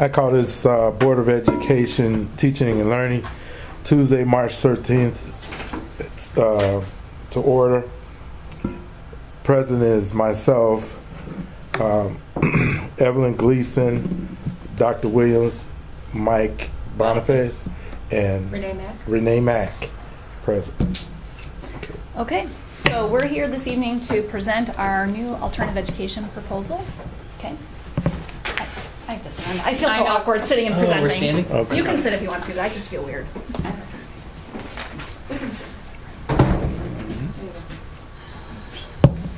I call this Board of Education Teaching and Learning, Tuesday, March 13th. It's to order. President is myself, Evelyn Gleason, Dr. Williams, Mike Boniface, and Renee Mack, President. Okay, so we're here this evening to present our new alternative education proposal. Okay. I have to stand. I feel so awkward sitting and presenting. We're standing? Okay. You can sit if you want to. I just feel weird. We can sit.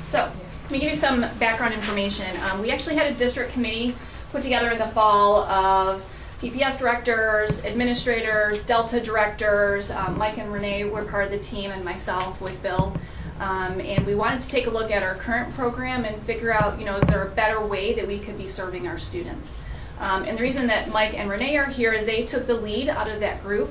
So, let me give you some background information. We actually had a district committee put together in the fall of PPS directors, administrators, Delta directors. Mike and Renee were part of the team, and myself with Bill. And we wanted to take a look at our current program and figure out, is there a better way that we could be serving our students? And the reason that Mike and Renee are here is they took the lead out of that group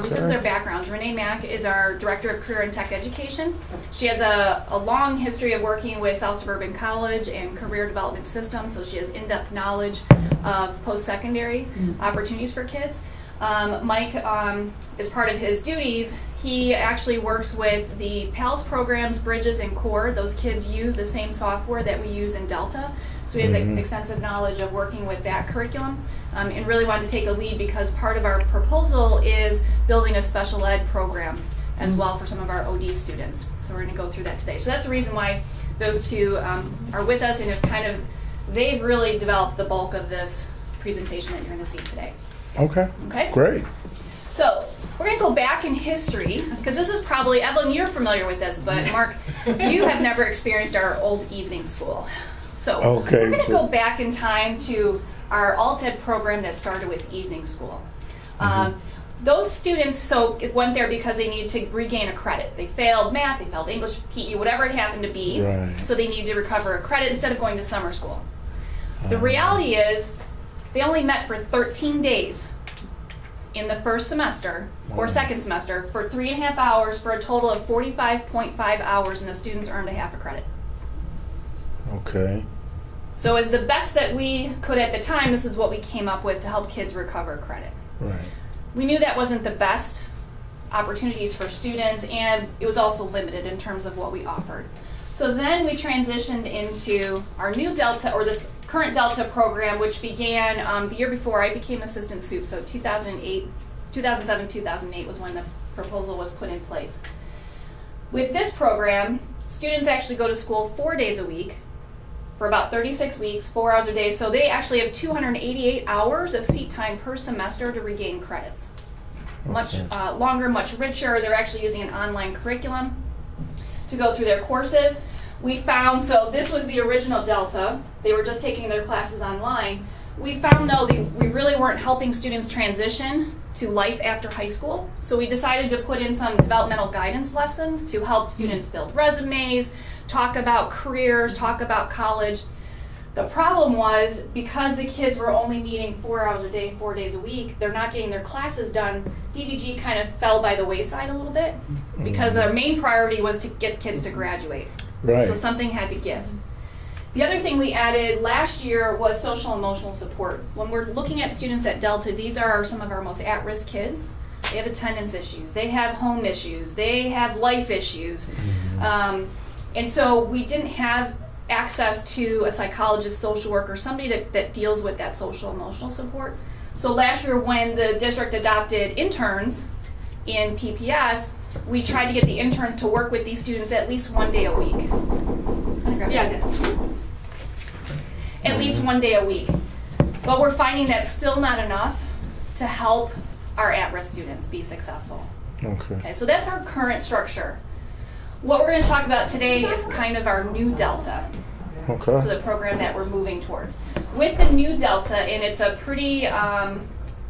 because of their backgrounds. Renee Mack is our Director of Career and Tech Education. She has a long history of working with South Suburban College and career development systems, so she has in-depth knowledge of post-secondary opportunities for kids. Mike, as part of his duties, he actually works with the PALS programs, Bridges, and Core. Those kids use the same software that we use in Delta. So he has extensive knowledge of working with that curriculum, and really wanted to take a lead because part of our proposal is building a special ed program as well for some of our OD students. So we're going to go through that today. So that's the reason why those two are with us, and they've really developed the bulk of this presentation that you're going to see today. Okay. Great. So we're going to go back in history, because this is probably, Evelyn, you're familiar with this, but Mark, you have never experienced our old evening school. So we're going to go back in time to our alt-ed program that started with evening school. Those students went there because they needed to regain a credit. They failed math, they failed English, PE, whatever it happened to be. Right. So they needed to recover a credit instead of going to summer school. The reality is they only met for 13 days in the first semester or second semester for 3.5 hours for a total of 45.5 hours, and the students earned a half a credit. Okay. So as the best that we could at the time, this is what we came up with to help kids recover credit. Right. We knew that wasn't the best opportunities for students, and it was also limited in terms of what we offered. So then we transitioned into our new Delta, or this current Delta program, which began the year before I became assistant soup. So 2007, 2008 was when the proposal was put in place. With this program, students actually go to school 4 days a week for about 36 weeks, 4 hours a day. So they actually have 288 hours of seat time per semester to regain credits. Much longer, much richer. They're actually using an online curriculum to go through their courses. We found, so this was the original Delta. They were just taking their classes online. We found, though, we really weren't helping students transition to life after high school. So we decided to put in some developmental guidance lessons to help students build resumes, talk about careers, talk about college. The problem was, because the kids were only meeting 4 hours a day, 4 days a week, they're not getting their classes done. DVG kind of fell by the wayside a little bit because our main priority was to get kids to graduate. Right. So something had to give. The other thing we added last year was social emotional support. When we're looking at students at Delta, these are some of our most at-risk kids. They have attendance issues. They have home issues. They have life issues. And so we didn't have access to a psychologist, social worker, somebody that deals with that social emotional support. So last year when the district adopted interns in PPS, we tried to get the interns to work with these students at least 1 day a week. At least 1 day a week. But we're finding that's still not enough to help our at-risk students be successful. Okay, so that's our current structure. What we're going to talk about today is kind of our new Delta. So the program that we're moving towards. With the new Delta, and it's a pretty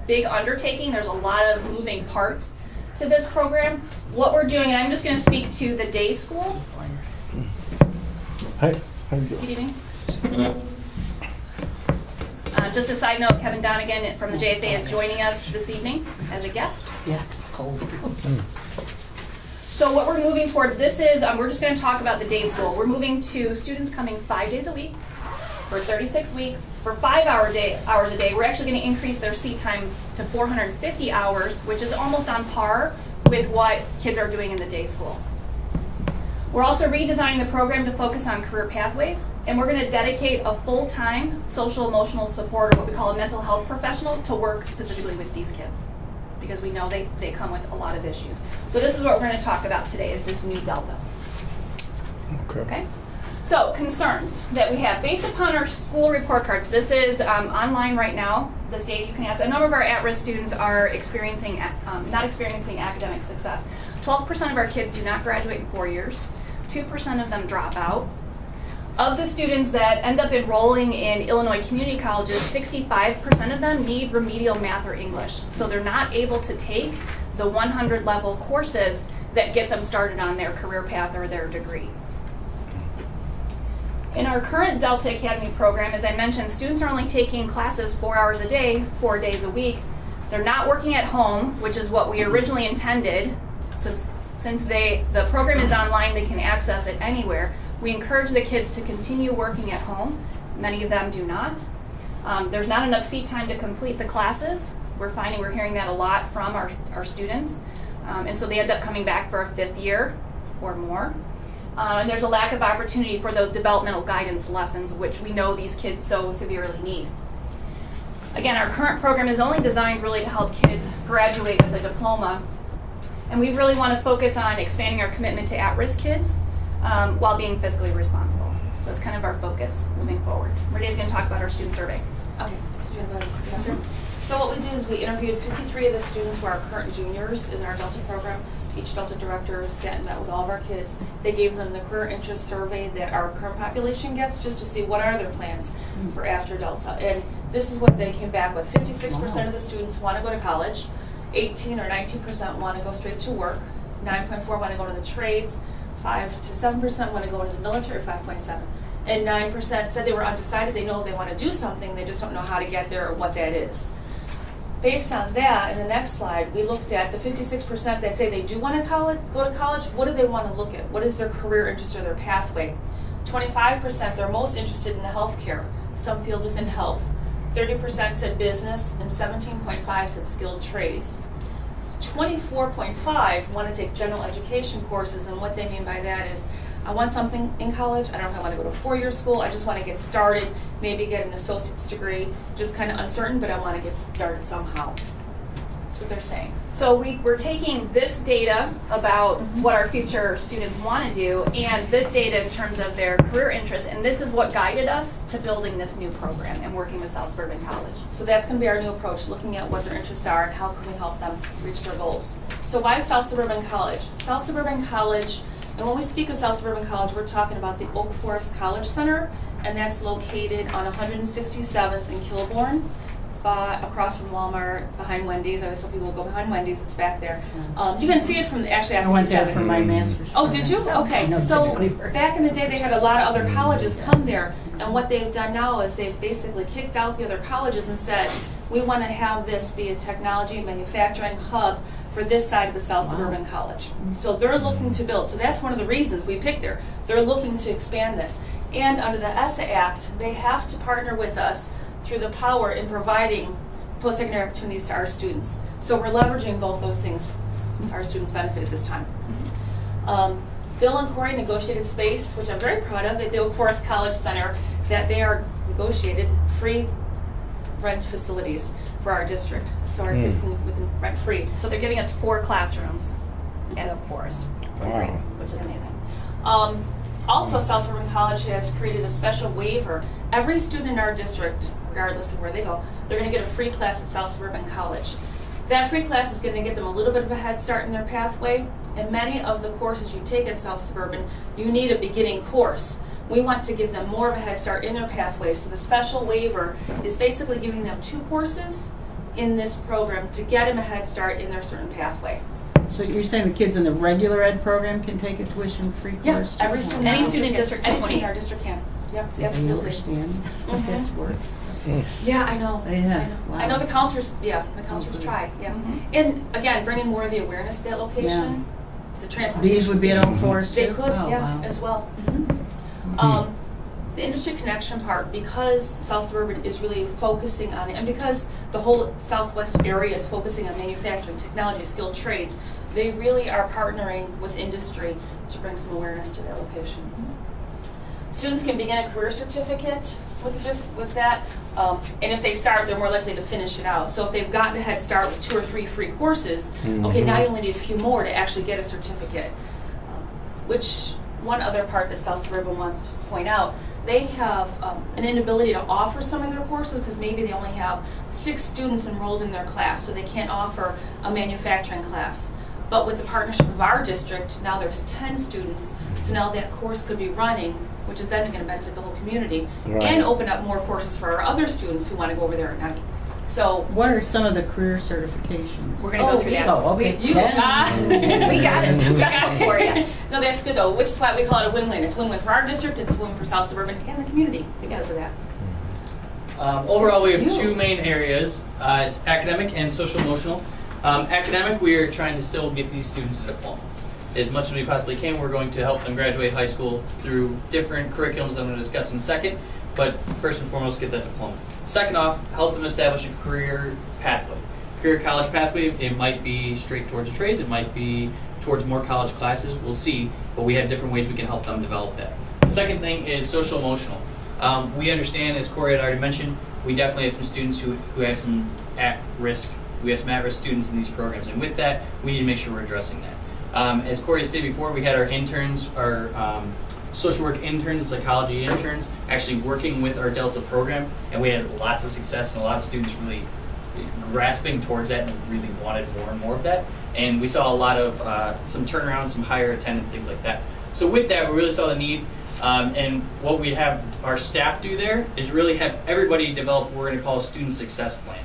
big undertaking, there's a lot of moving parts to this program. What we're doing, and I'm just going to speak to the day school. Hi, how you doing? Good evening. Just a side note, Kevin Donegan from the JFA is joining us this evening as a guest. Yeah, it's cold. So what we're moving towards, this is, we're just going to talk about the day school. We're moving to students coming 5 days a week for 36 weeks, for 5 hours a day. We're actually going to increase their seat time to 450 hours, which is almost on par with what kids are doing in the day school. We're also redesigning the program to focus on career pathways, and we're going to dedicate a full-time social emotional support, or what we call a mental health professional, to work specifically with these kids, because we know they come with a lot of issues. So this is what we're going to talk about today, is this new Delta. Okay? So, concerns that we have. Based upon our school report cards, this is online right now, this data you can ask. A number of our at-risk students are not experiencing academic success. 12% of our kids do not graduate in 4 years. 2% of them drop out. Of the students that end up enrolling in Illinois community colleges, 65% of them need remedial math or English. So they're not able to take the 100 level courses that get them started on their career path or their degree. In our current Delta Academy program, as I mentioned, students are only taking classes 4 hours a day, 4 days a week. They're not working at home, which is what we originally intended. Since the program is online, they can access it anywhere. We encourage the kids to continue working at home. Many of them do not. There's not enough seat time to complete the classes. We're hearing that a lot from our students. And so they end up coming back for a 5th year or more. And there's a lack of opportunity for those developmental guidance lessons, which we know these kids so severely need. Again, our current program is only designed really to help kids graduate with a diploma. And we really want to focus on expanding our commitment to at-risk kids while being fiscally responsible. So it's kind of our focus moving forward. Maria's going to talk about our student survey. Okay, so you want to go after? So what we did is we interviewed 53 of the students who are current juniors in our Delta program. Each Delta director sat and met with all of our kids. They gave them the career interest survey that our current population gets, just to see what are their plans for after Delta. And this is what they came back with. 56% of the students want to go to college. 18 or 19% want to go straight to work. 9.4 want to go to the trades. 5 to 7% want to go into the military, 5.7. And 9% said they were undecided. They know they want to do something, they just don't know how to get there or what that is. Based on that, in the next slide, we looked at the 56% that say they do want to go to college. What do they want to look at? What is their career interest or their pathway? 25% they're most interested in the healthcare, some field within health. 30% said business, and 17.5% said skilled trades. 24.5% want to take general education courses, and what they mean by that is, I want something in college. I don't know if I want to go to 4-year school. I just want to get started, maybe get an associate's degree. Just kind of uncertain, but I want to get started somehow. That's what they're saying. So we're taking this data about what our future students want to do, and this data in terms of their career interests, and this is what guided us to building this new program and working with South Suburban College. So that's going to be our new approach, looking at what their interests are and how can we help them reach their goals. So why South Suburban College? South Suburban College, and when we speak of South Suburban College, we're talking about the Oak Forest College Center, and that's located on 167th in Kilbourne, across from Walmart, behind Wendy's. I always tell people go behind Wendy's, it's back there. You can see it from actually I went there for my master's. Oh, did you? Okay. No, So typically back in the day, they had a lot of other colleges come there, and what they've done now is they've basically kicked out the other colleges and said, we want to have this be a technology and manufacturing hub for this side of the South Suburban College. So they're looking to build. So that's one of the reasons we picked there. They're looking to expand this. And under the ESSA Act, they have to partner with us through the power in providing post-secondary opportunities to our students. So we're leveraging both those things to our students' benefit at this time. Bill and Corey negotiated space, which I'm very proud of, at the Oak Forest College Center, that they are negotiated free rent facilities for our district. So our kids we can rent free. So they're giving us 4 classrooms at Oak Forest for free, Wow. which is amazing. Also, South Suburban College has created a special waiver. Every student in our district, regardless of where they go, they're going to get a free class at South Suburban College. That free class is going to get them a little bit of a head start in their pathway, and many of the courses you take at South Suburban, you need a beginning course. We want to give them more of a head start in their pathway, so the special waiver is basically giving them 2 courses in this program to get them a head start in their certain pathway. So you're saying the kids in the regular ed program can take a tuition-free course? Yeah, every student. Any in our student district district can. Any student in 28. our district can. Yep, I absolutely. understand what that's worth. Yeah, I know. Yeah, wow. I know the counselors. Yeah, the counselors good. try. Yeah, and again, bringing more of the awareness to that location. The transportation. These would be at Oak Forest They too? could, Oh, yeah, wow. as well. The industry connection part, because South Suburban is really focusing on it, and because the whole Southwest area is focusing on manufacturing, technology, skilled trades, they really are partnering with industry to bring some awareness to that location. Students can begin a career certificate with that, and if they start, they're more likely to finish it out. So if they've gotten a head start with 2 or 3 free courses, okay, now you only need a few more to actually get a certificate. Which, one other part that South Suburban wants to point out, they have an inability to offer some of their courses because maybe they only have 6 students enrolled in their class, so they can't offer a manufacturing class. But with the partnership of our district, now there's 10 students, so now that course could be running, which is then going to benefit the whole community, and open up more courses for our other students who want to go over there at night. So, what are some of the career certifications? We're going to go through that. Oh, okay. We got it special for you. No, that's good though, which is why we call it a win-win. It's win-win for our district, it's win for South Suburban and the community because of that. Overall, we have 2 main areas. It's academic and social emotional. Academic, we are trying to still get these students a diploma. As much as we possibly can, we're going to help them graduate high school through different curriculums that I'm going to discuss in a second, but first and foremost, get that diploma. Second off, help them establish a career pathway. Career college pathway, it might be straight towards the trades, it might be towards more college classes, we'll see, but we have different ways we can help them develop that. The second thing is social emotional. We understand, as Corey had already mentioned, we definitely have some students who have some at-risk, we have some at-risk students in these programs, and with that, we need to make sure we're addressing that. As Corey stated before, we had our interns, our social work interns, psychology interns, actually working with our Delta program, and we had lots of success and a lot of students really grasping towards that and really wanted more and more of that. And we saw a lot of some turnaround, some higher attendance, things like that. So with that, we really saw the need, and what we have our staff do there is really have everybody develop what we're going to call a student success plan.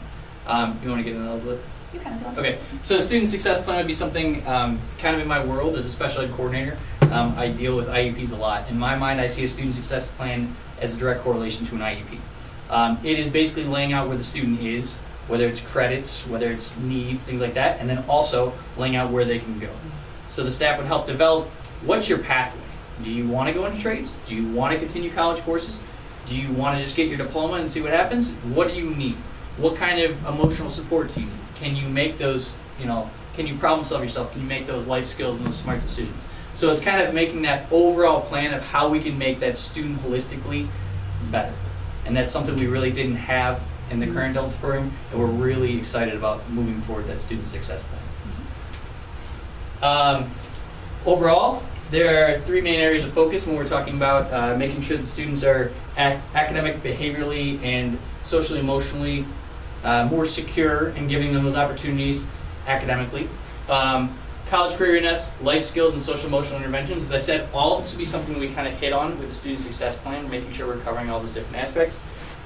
You want to get in a little bit? You kind of Okay, so the student success plan would be something kind of in my world as a special ed coordinator. I deal with IEPs a lot. In my mind, I see a student success plan as a direct correlation to an IEP. It is basically laying out where the student is, whether it's credits, whether it's needs, things like that, and then also laying out where they can go. So the staff would help develop, what's your pathway? Do you want to go into trades? Do you want to continue college courses? Do you want to just get your diploma and see what happens? What do you need? What kind of emotional support do you need? Can you make those, can you problem solve yourself? Can you make those life skills and those smart decisions? So it's kind of making that overall plan of how we can make that student holistically better. And that's something we really didn't have in the current Delta program, and we're really excited about moving forward that student success plan. Overall, there are 3 main areas of focus when we're talking about making sure that students are academic, behaviorally, and socially, emotionally more secure and giving them those opportunities academically. College career readiness, life skills, and social emotional interventions. As I said, all of this would be something we kind of hit on with the student success plan, making sure we're covering all those different aspects.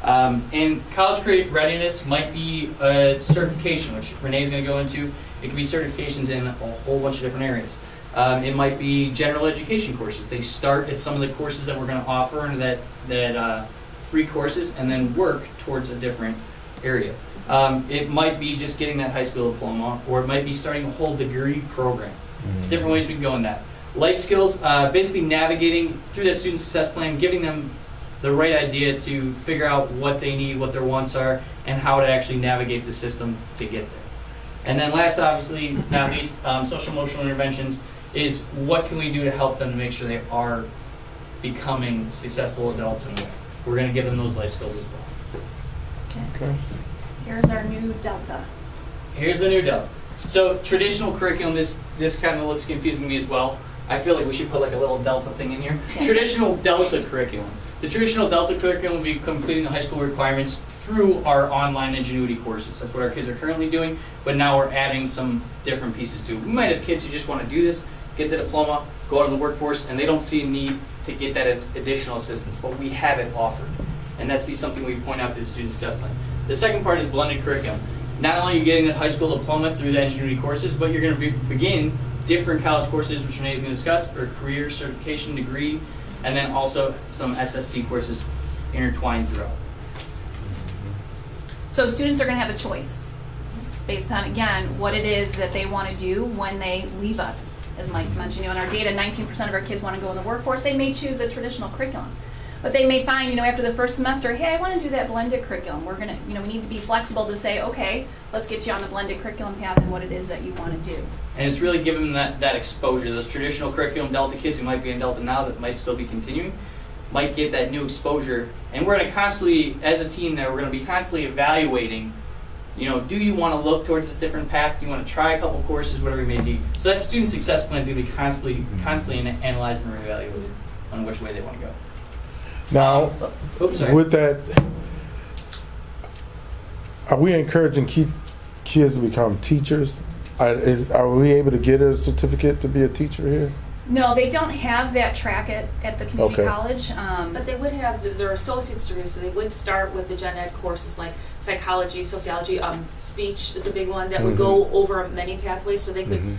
And college career readiness might be a certification, which Renee's going to go into. It can be certifications in a whole bunch of different areas. It might be general education courses. They start at some of the courses that we're going to offer and that free courses, and then work towards a different area. It might be just getting that high school diploma, or it might be starting a whole degree program. Different ways we can go in that. Life skills, basically navigating through that student success plan, giving them the right idea to figure out what they need, what their wants are, and how to actually navigate the system to get there. And then last, obviously, not least, social emotional interventions is what can we do to help them to make sure they are becoming successful adults, and we're going to give them those life skills as well. Okay. So here's our new Delta. Here's the new Delta. So traditional curriculum, this kind of looks confusing to me as well. I feel like we should put like a little Delta thing in here. Yeah. Traditional Delta curriculum. The traditional Delta curriculum will be completing the high school requirements through our online Ingenuity courses. That's what our kids are currently doing, but now we're adding some different pieces to it. We might have kids who just want to do this, get the diploma, go out in the workforce, and they don't see a need to get that additional assistance, but we have it offered. And that's be something we point out to the student success plan. The second part is blended curriculum. Not only are you getting that high school diploma through the Ingenuity courses, but you're going to begin different college courses, which Renee is going to discuss, for career, certification, degree, and then also some SSC courses intertwined throughout. So students are going to have a choice based on, again, what it is that they want to do when they leave us. As Mike mentioned, in our data, 19% of our kids want to go in the workforce. They may choose the traditional curriculum. But they may find, after the first semester, hey, I want to do that blended curriculum. We're going to, we need to be flexible to say, okay, let's get you on the blended curriculum path and what it is that you want to do. And it's really giving them that exposure. Those traditional curriculum Delta kids who might be in Delta now that might still be continuing, might get that new exposure. And we're going to constantly, as a team there, we're going to be constantly evaluating, do you want to look towards this different path? Do you want to try a couple courses, whatever it may be? So that student success plan is going to be constantly analyzed and reevaluated on which way they want to go. Now, with that, are we encouraging kids to become teachers? Are we able to get a certificate to be a teacher here? No, they don't have that track at the community college. But they would have their associate's degree, so they would start with the gen ed courses like psychology, sociology, speech is a big one that would go over many pathways, so they could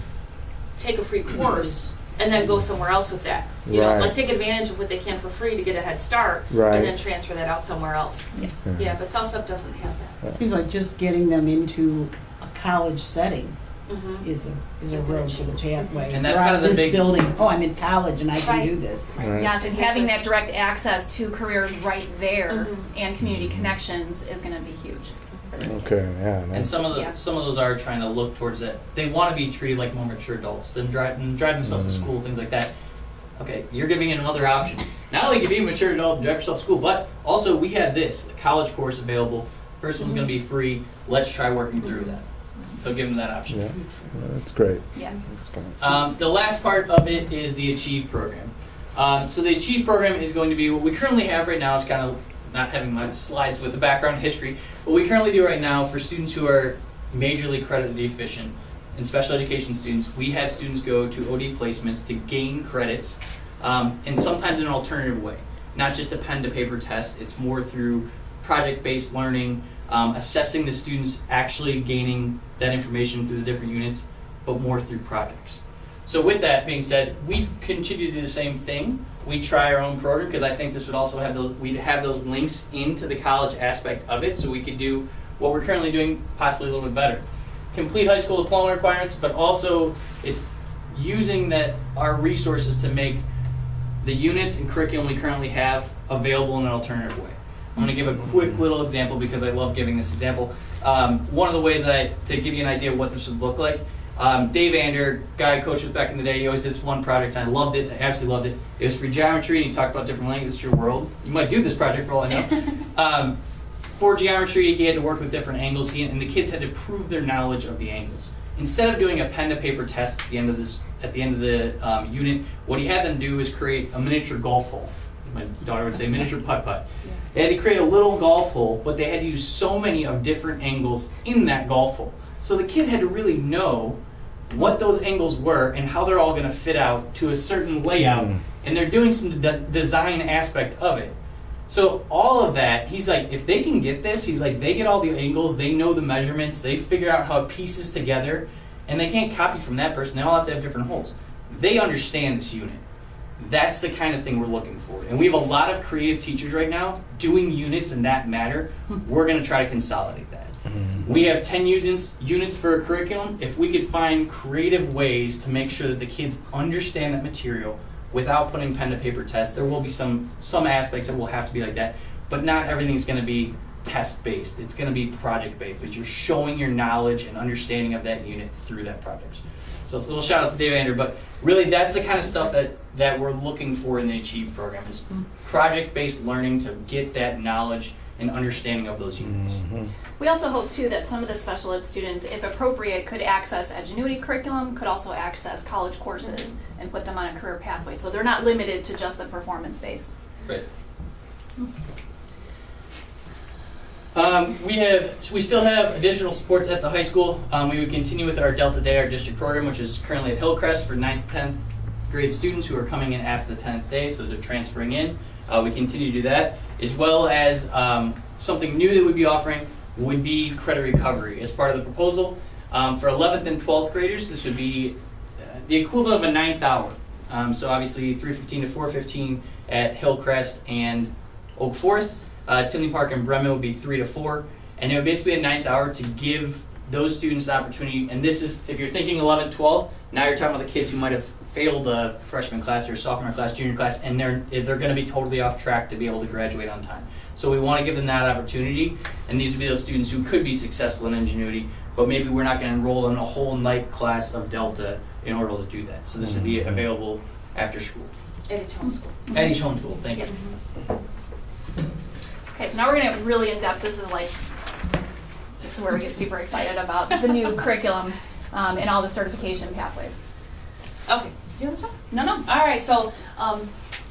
take a free course and then go somewhere else with that. You know, like take advantage of what they can for free to get a head start, and then transfer that out somewhere else. Yes. Yeah, but Southside doesn't have that. It seems like just getting them into a college setting is a road to the pathway. And that's kind of the this big building. Oh, I'm in college and I can do this. Yes, and having that direct access to careers right there and community connections is going to be huge. Okay, yeah. And some of those are trying to look towards that. They want to be treated like more mature adults, and drive themselves to school, things like that. Okay, you're giving it another option. Not only can you be a mature adult and drive yourself to school, but also we have a college course available. First one's going to be free. Let's try working through that. So give them that option. Yeah, that's great. Yeah. The last part of it is the Achieve program. So the Achieve program is going to be what we currently have right now. It's kind of not having my slides with the background history. What we currently do right now for students who are majorly credit deficient and special education students, we have students go to OD placements to gain credits, and sometimes in an alternative way. Not just a pen to paper test. It's more through project-based learning, assessing the students actually gaining that information through the different units, but more through projects. So with that being said, we continue to do the same thing. We try our own program because I think this would also have we'd have those links into the college aspect of it, so we could do what we're currently doing possibly a little bit better. Complete high school diploma requirements, but also it's using our resources to make the units and curriculum we currently have available in an alternative way. I'm going to give a quick little example because I love giving this example. One of the ways to give you an idea of what this would look like, Dave Ander, guy I coached with back in the day, he always did this one project, and I loved it. I absolutely loved it. It was for geometry, and he talked about different languages to your world. You might do this project for all I know. For geometry, he had to work with different angles, and the kids had to prove their knowledge of the angles. Instead of doing a pen-to-paper test at the end of the unit, what he had them do is create a miniature golf hole. My daughter would say miniature putt-putt. Yeah. They had to create a little golf hole, but they had to use so many of different angles in that golf hole. So the kid had to really know what those angles were and how they're all going to fit out to a certain layout. And they're doing some design aspect of it. So all of that, he's like, if they can get this, he's like, they get all the angles, they know the measurements, they figure out how it pieces together, and they can't copy from that person. They all have to have different holes. They understand this unit. That's the kind of thing we're looking for. And we have a lot of creative teachers right now doing units in that matter. We're going to try to consolidate that. We have 10 units for a curriculum. If we could find creative ways to make sure that the kids understand that material without putting pen to paper tests, there will be some aspects that will have to be like that, but not everything's going to be test-based. It's going to be project-based, but you're showing your knowledge and understanding of that unit through that project. So it's a little shout out to Dave Ander, but really that's the kind of stuff that we're looking for in the Achieve program, is project-based learning to get that knowledge and understanding of those units. We also hope too that some of the special ed students, if appropriate, could access Edgenuity curriculum, could also access college courses and put them on a career pathway. So they're not limited to just the performance base. Right. We still have additional supports at the high school. We would continue with our Delta Day, our district program, which is currently at Hillcrest for 9th, 10th grade students who are coming in after the 10th day, so they're transferring in. We continue to do that, as well as something new that we'd be offering would be credit recovery as part of the proposal. For 11th and 12th graders, this would be the equivalent of a 9th hour. So obviously 3:15 to 4:15 at Hillcrest and Oak Forest. Tinley Park and Bremen would be 3 to 4. And it would basically be a 9th hour to give those students the opportunity. And this is, if you're thinking 11th, 12th, now you're talking about the kids who might have failed a freshman class or sophomore class, junior class, and they're going to be totally off track to be able to graduate on time. So we want to give them that opportunity, and these would be those students who could be successful in Ingenuity, but maybe we're not going to enroll in a whole night class of Delta in order to do that. So this would be available after school. At each homeschool. At each homeschool, thank you. Okay, so now we're going to get really in-depth. This is where we get super excited about the new curriculum and all the certification pathways. Okay. You want to talk? No. All right. So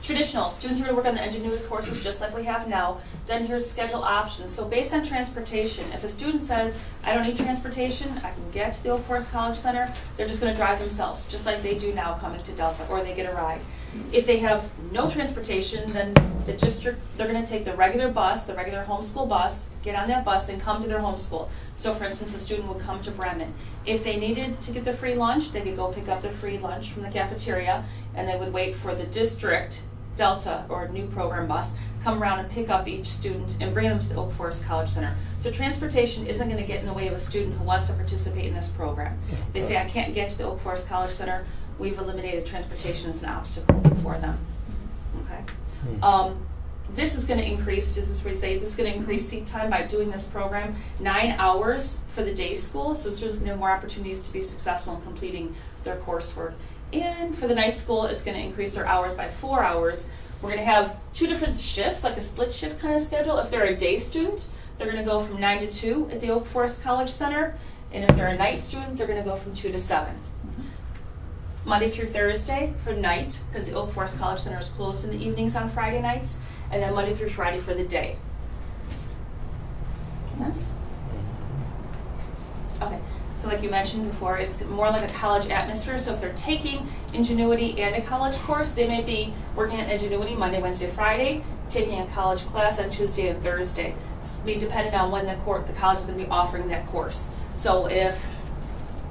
traditional students are going to work on the Ingenuity courses just like we have now. Then here's schedule options. So based on transportation, if a student says, I don't need transportation, I can get to the Oak Forest College Center, they're just going to drive themselves, just like they do now coming to Delta, or they get a ride. If they have no transportation, then the district, they're going to take the regular bus, the regular homeschool bus, get on that bus and come to their homeschool. So for instance, a student would come to Bremen. If they needed to get the free lunch, they could go pick up the free lunch from the cafeteria, and they would wait for the district Delta or new program bus, come around and pick up each student and bring them to the Oak Forest College Center. So transportation isn't going to get in the way of a student who wants to participate in this program. They say, I can't get to the Oak Forest College Center. We've eliminated transportation as an obstacle for them. Okay. This is going to increase, this is where you say, this is going to increase seat time by doing this program 9 hours for the day school, so students are going to have more opportunities to be successful in completing their coursework. And for the night school, it's going to increase their hours by 4 hours. We're going to have 2 different shifts, like a split shift kind of schedule. If they're a day student, they're going to go from 9 to 2 at the Oak Forest College Center. And if they're a night student, they're going to go from 2 to 7. Monday through Thursday for night, because the Oak Forest College Center is closed in the evenings on Friday nights, and then Monday through Friday for the day. Make sense? Okay. So like you mentioned before, it's more like a college atmosphere. So if they're taking Ingenuity and a college course, they may be working at Ingenuity Monday, Wednesday, Friday, taking a college class on Tuesday and Thursday. It's be dependent on when the college is going to be offering that course. So if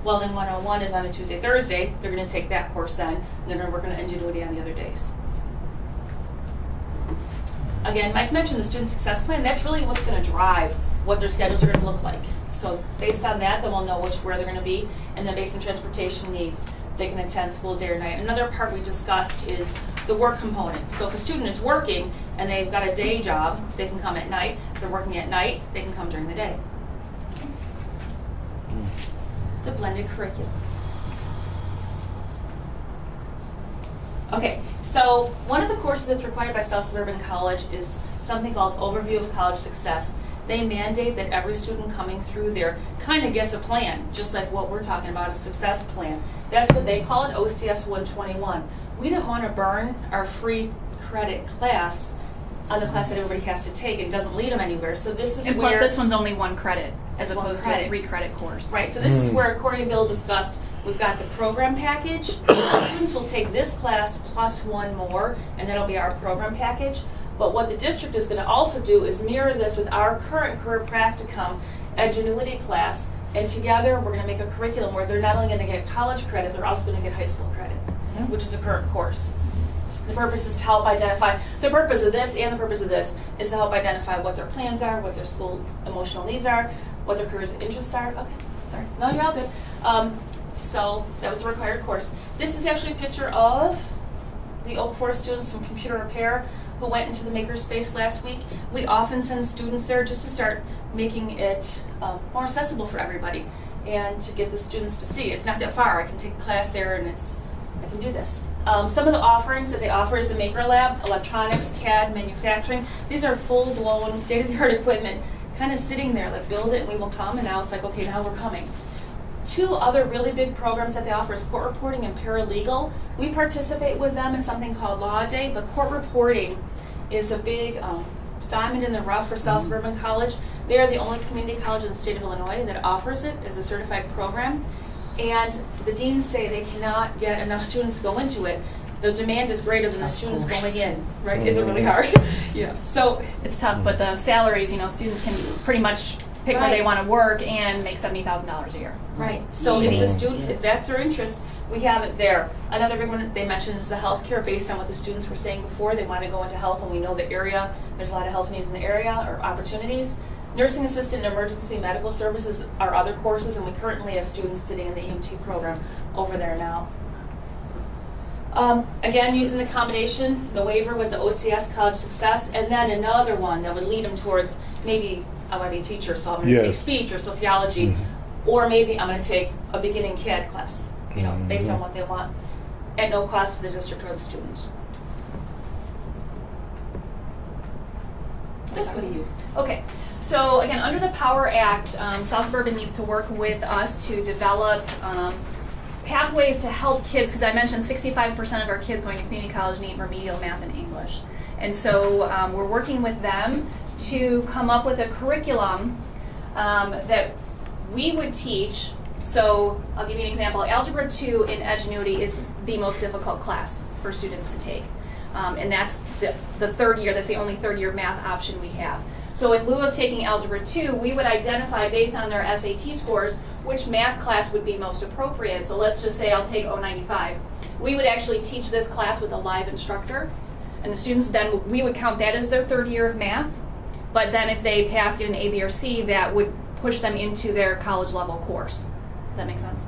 Welding 101 is on a Tuesday, Thursday, they're going to take that course then, and they're going to work on Ingenuity on the other days. Again, Mike mentioned the student success plan. That's really what's going to drive what their schedules are going to look like. So based on that, then we'll know where they're going to be, and then based on transportation needs, they can attend school day or night. Another part we discussed is the work component. So if a student is working and they've got a day job, they can come at night. If they're working at night, they can come during the day. The blended curriculum. Okay, so one of the courses that's required by South Suburban College is something called Overview of College Success. They mandate that every student coming through there kind of gets a plan, just like what we're talking about, a success plan. That's what they call it, OCS 121. We didn't want to burn our free credit class on the class that everybody has to take and doesn't lead them anywhere. So this is And where... plus this one's only 1 credit as It's 1 opposed to credit. a 3 credit course. Right, so this is where Corey and Bill discussed, we've got the program package. Students will take this class plus 1 more, and that'll be our program package. But what the district is going to also do is mirror this with our current career practicum Ingenuity class, and together we're going to make a curriculum where they're not only going to get college credit, they're also going to get high school credit, which is the current course. The purpose is to help identify, the purpose of this and the purpose of this is to help identify what their plans are, what their school emotional needs are, what their careers and interests are. Okay, sorry. No, you're all good. So that was the required course. This is actually a picture of the Oak Forest students from computer repair who went into the makerspace last week. We often send students there just to start making it more accessible for everybody and to get the students to see. It's not that far. I can take a class there and I can do this. Some of the offerings that they offer is the Maker Lab, electronics, CAD, manufacturing. These are full-blown, state-of-the-art equipment kind of sitting there, like build it and we will come, and now it's like, okay, now we're coming. 2 other really big programs that they offer is court reporting and paralegal. We participate with them in something called Law Day, but court reporting is a big diamond in the rough for South Suburban College. They are the only community college in the state of Illinois that offers it as a certified program. And the deans say they cannot get enough students to go into it. The demand is greater than the students going in, right? Is it really hard? Yeah. So It's tough, but the salaries, students can pretty much pick where they want to work and make $70,000 a year. right. So if the student, if that's their interest, we have it there. Another big one that they mentioned is the healthcare, based on what the students were saying before. They want to go into health, and we know the area. There's a lot of health needs in the area or opportunities. Nursing assistant and emergency medical services are other courses, and we currently have students sitting in the EMT program over there now. Again, using the combination, the waiver with the OCS College Success, and then another one that would lead them towards maybe I want to be a teacher, so I'm going to take speech or sociology, or maybe I'm going to take a beginning CAD class, based on what they want, at no cost to the district or the students. Just what do you? Okay, so again, under the Power Act, South Suburban needs to work with us to develop pathways to help kids, because I mentioned 65% of our kids going to community college need remedial math and English. And so we're working with them to come up with a curriculum that we would teach. So I'll give you an example. Algebra 2 in Edgenuity is the most difficult class for students to take. And that's the third year, that's the only third year math option we have. So in lieu of taking Algebra 2, we would identify based on their SAT scores which math class would be most appropriate. So let's just say I'll take 095. We would actually teach this class with a live instructor, and the students then, we would count that as their third year of math, but then if they pass, get an A, B, or C, that would push them into their college level course. Does that make sense?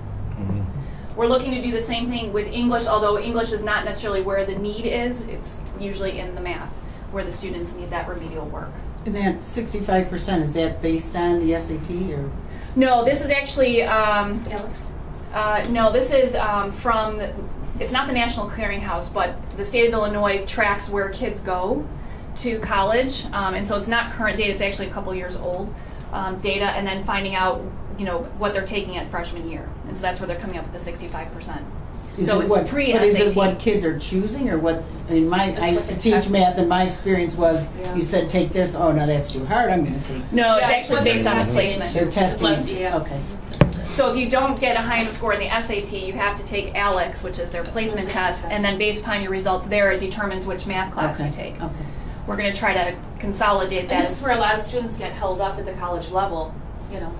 We're looking to do the same thing with English, although English is not necessarily where the need is. It's usually in the math where the students need that remedial work. And that 65%, is that based on the SAT or? No, this is actually, Alex? no, this is from, it's not the National Clearinghouse, but the state of Illinois tracks where kids go to college. And so it's not current data, it's actually a couple years old data, and then finding out, what they're taking at freshman year. And so that's where they're coming up with the 65%. So it's pre-SAT. But is it what kids are choosing, or what? I mean, I used to teach math, and my experience was you said take this. Oh no, that's too hard. I'm going to take. No, it's actually based on the placement. They're testing. Okay. So if you don't get a high enough score in the SAT, you have to take ALEX, which is their placement test, and then based upon your results there, it determines which math class you take. Okay. We're going to try to consolidate that. And this is where a lot of students get held up at the college level.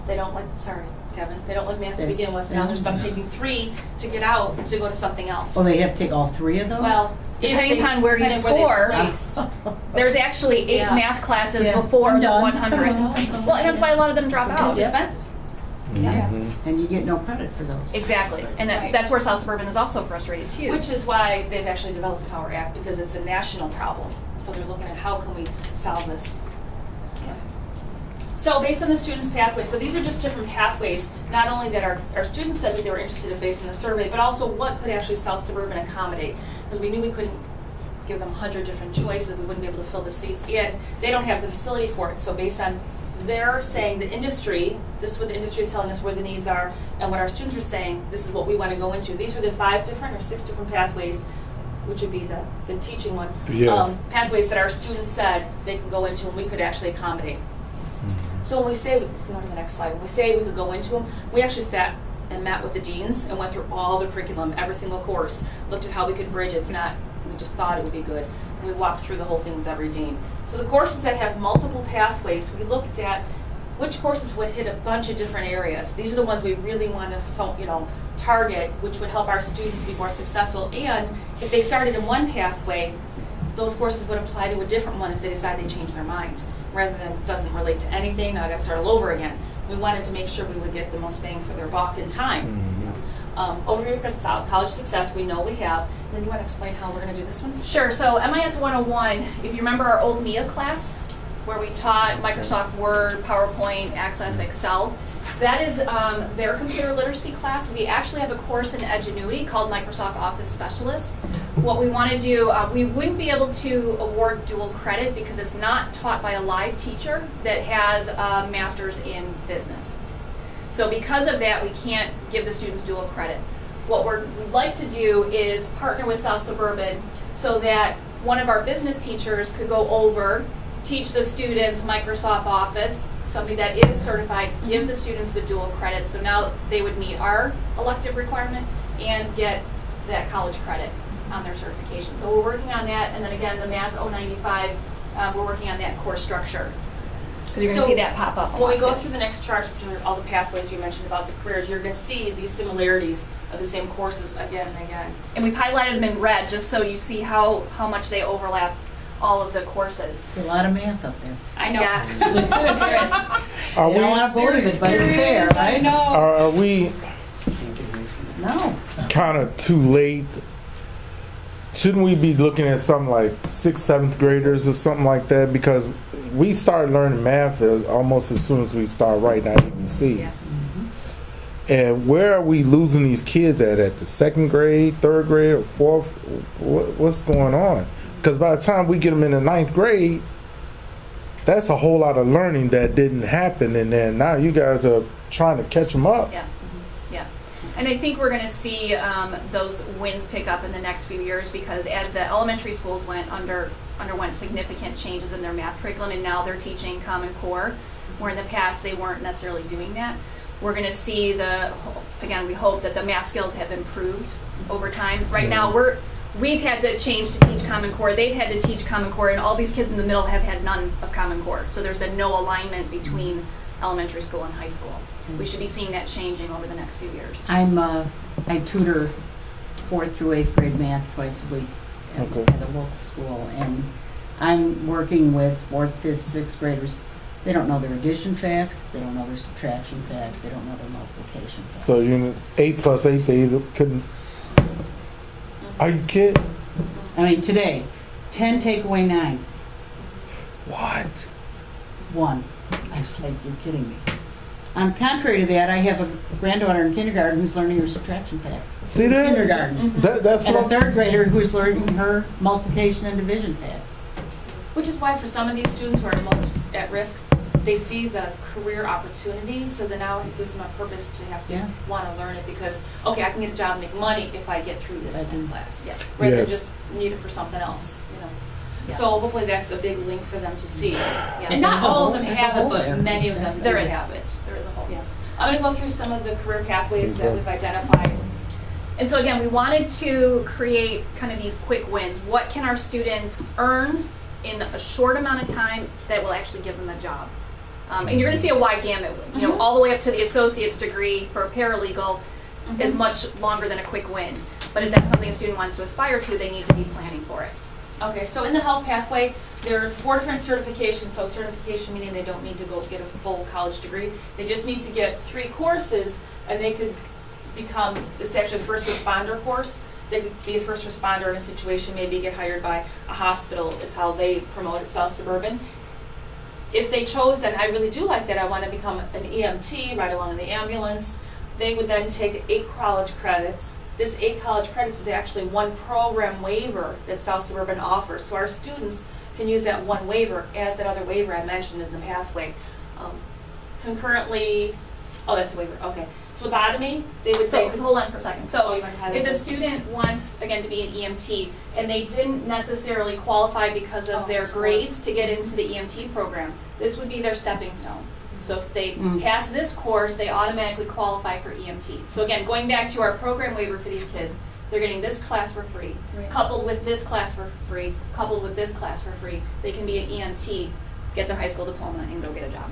They don't like, sorry, Kevin, they don't like math to begin with, so now they're stuck taking 3 to get out to go to something else. Oh, they have to take all 3 of those? Well, depending upon where you score, there's actually 8 math classes before the 100. Well, and that's why a lot of them drop out. It's expensive. And you get no credit for those. Exactly. And that's where South Suburban is also frustrated too. Which is why they've actually developed the Power Act, because it's a national problem. So they're looking at how can we solve this. So based on the students' pathways, so these are just different pathways, not only that our students said that they were interested in based on the survey, but also what could actually South Suburban accommodate. Because we knew we couldn't give them 100 different choices, we wouldn't be able to fill the seats, and they don't have the facility for it. So based on their saying the industry, this is what the industry is telling us where the needs are, and what our students are saying, this is what we want to go into. These are the 5 different or 6 different pathways, which would be the teaching one, pathways that our students said they can go into and we could actually accommodate. So when we say, if we go to the next slide, when we say we could go into them, we actually sat and met with the deans and went through all the curriculum, every single course, looked at how we could bridge. It's not, we just thought it would be good. And we walked through the whole thing with every dean. So the courses that have multiple pathways, we looked at which courses would hit a bunch of different areas. These are the ones we really want to target, which would help our students be more successful. And if they started in one pathway, those courses would apply to a different one if they decide they change their mind. Rather than it doesn't relate to anything, now I got to start all over again. We wanted to make sure we would get the most bang for their buck in time. Overview of college success, we know we have. And then you want to explain how we're going to do this one? Sure. So MIS 101, if you remember our old MIA class, where we taught Microsoft Word, PowerPoint, Access, Excel, that is their computer literacy class. We actually have a course in Edgenuity called Microsoft Office Specialist. What we want to do, we wouldn't be able to award dual credit because it's not taught by a live teacher that has a master's in business. So because of that, we can't give the students dual credit. What we'd like to do is partner with South Suburban so that one of our business teachers could go over, teach the students Microsoft Office, somebody that is certified, give the students the dual credit. So now they would meet our elective requirement and get that college credit on their certification. So we're working on that. And then again, the Math 095, we're working on that course structure. Because you're going to see that pop up. When we go through the next chart, which are all the pathways you mentioned about the careers, you're going to see these similarities of the same courses again and again. And we've highlighted them in red just so you see how much they overlap all of the courses. There's a lot of math up there. I know. Yeah. There is. I don't want to believe it, but it's there, right? I know. Are we No. kind of too late shouldn't we be looking at something like 6th, 7th graders or something like that? Because we start learning math almost as soon as we start writing our ABC. Yes. And where are we losing these kids at the 2nd grade, 3rd grade, or 4th? What's going on? Because by the time we get them in the 9th grade, that's a whole lot of learning that didn't happen, and then now you guys are trying to catch them up. Yeah. Yeah. And I think we're going to see those wins pick up in the next few years, because as the elementary schools underwent significant changes in their math curriculum, and now they're teaching Common Core, where in the past they weren't necessarily doing that. We're going to see we hope that the math skills have improved over time. Right now, we've had to change to teach Common Core. They've had to teach Common Core, and all these kids in the middle have had none of Common Core. So there's been no alignment between elementary school and high school. We should be seeing that changing over the next few years. I tutor 4th through 8th grade math twice a week at a local school, and I'm working with 4th, 5th, 6th graders. They don't know their addition facts, they don't know their subtraction facts, they don't know their multiplication facts. So 8 plus 8, they couldn't. Are you kidding? I mean, today, 10 take away 9. What? 1. I was like, you're kidding me. On contrary to that, I have a granddaughter in kindergarten who's learning her subtraction facts. See that? Kindergarten. That's And a what 3rd grader who's learning her multiplication and division facts. Which is why for some of these students who are the most at risk, they see the career opportunity, so then now it gives them a purpose to have to want to learn it, because, okay, I can get a job and make money if I get through this class. Yeah. Rather than Yes. just need it for something else, you know. Yeah. So hopefully that's a big link for them to see. Yeah. And not There's a all of whole- them there's a have it, whole but there. many of them do There is. have it. There is a whole. Yeah. I'm going to go through some of the career pathways that we've identified. And so again, we wanted to create kind of these quick wins. What can our students earn in a short amount of time that will actually give them a job? And you're going to see a wide gamut, all the way up to the associate's degree for a paralegal is much longer than a quick win. But if that's something a student wants to aspire to, they need to be planning for it. Okay, so in the health pathway, there's 4 different certifications. So certification meaning they don't need to go get a full college degree. They just need to get 3 courses, and they could become, it's actually a first responder course. They could be a first responder in a situation, maybe get hired by a hospital is how they promote it, South Suburban. If they chose, then I really do like that, I want to become an EMT, ride along in the ambulance, they would then take 8 college credits. This 8 college credits is actually 1 program waiver that South Suburban offers. So our students can use that 1 waiver as that other waiver I mentioned in the pathway. Concurrently, that's the waiver, okay. Phlebotomy, they would say. So hold on for a second. So you want to highlight if a this? student wants, again, to be an EMT, and they didn't necessarily qualify because of their scores. grades to get into the EMT program, this would be their stepping stone. So if they pass this course, they automatically qualify for EMT. So again, going back to our program waiver for these kids, they're getting this class for free, coupled with this class for free, coupled with this class for free. They can be an EMT, get their high school diploma, and go get a job.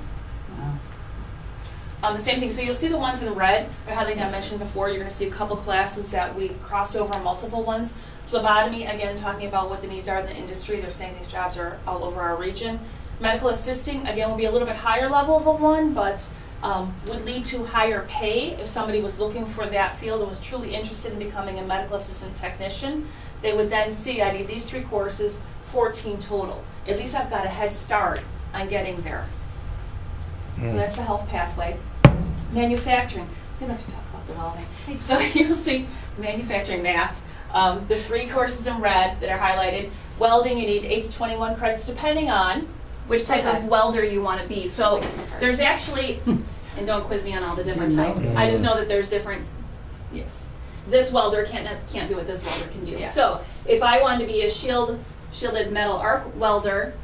The same thing. So you'll see the ones in red, or how they got mentioned before. You're going to see a couple classes that we crossed over on multiple ones. Phlebotomy, again, talking about what the needs are in the industry. They're saying these jobs are all over our region. Medical assisting, again, will be a little bit higher level of a one, but would lead to higher pay if somebody was looking for that field and was truly interested in becoming a medical assistant technician. They would then see, I need these 3 courses, 14 total. At least I've got a head start on getting there. So that's the health pathway. Manufacturing. We like to talk about the welding. So you'll see manufacturing math. The 3 courses in red that are highlighted. Welding, you need 8 to 21 credits depending on which type of welder you want to be. So there's actually, and don't quiz me on all the different types. I just know that there's different. Yes. This welder can't do what this welder can do. Yeah. So if I wanted to be a shielded metal arc welder,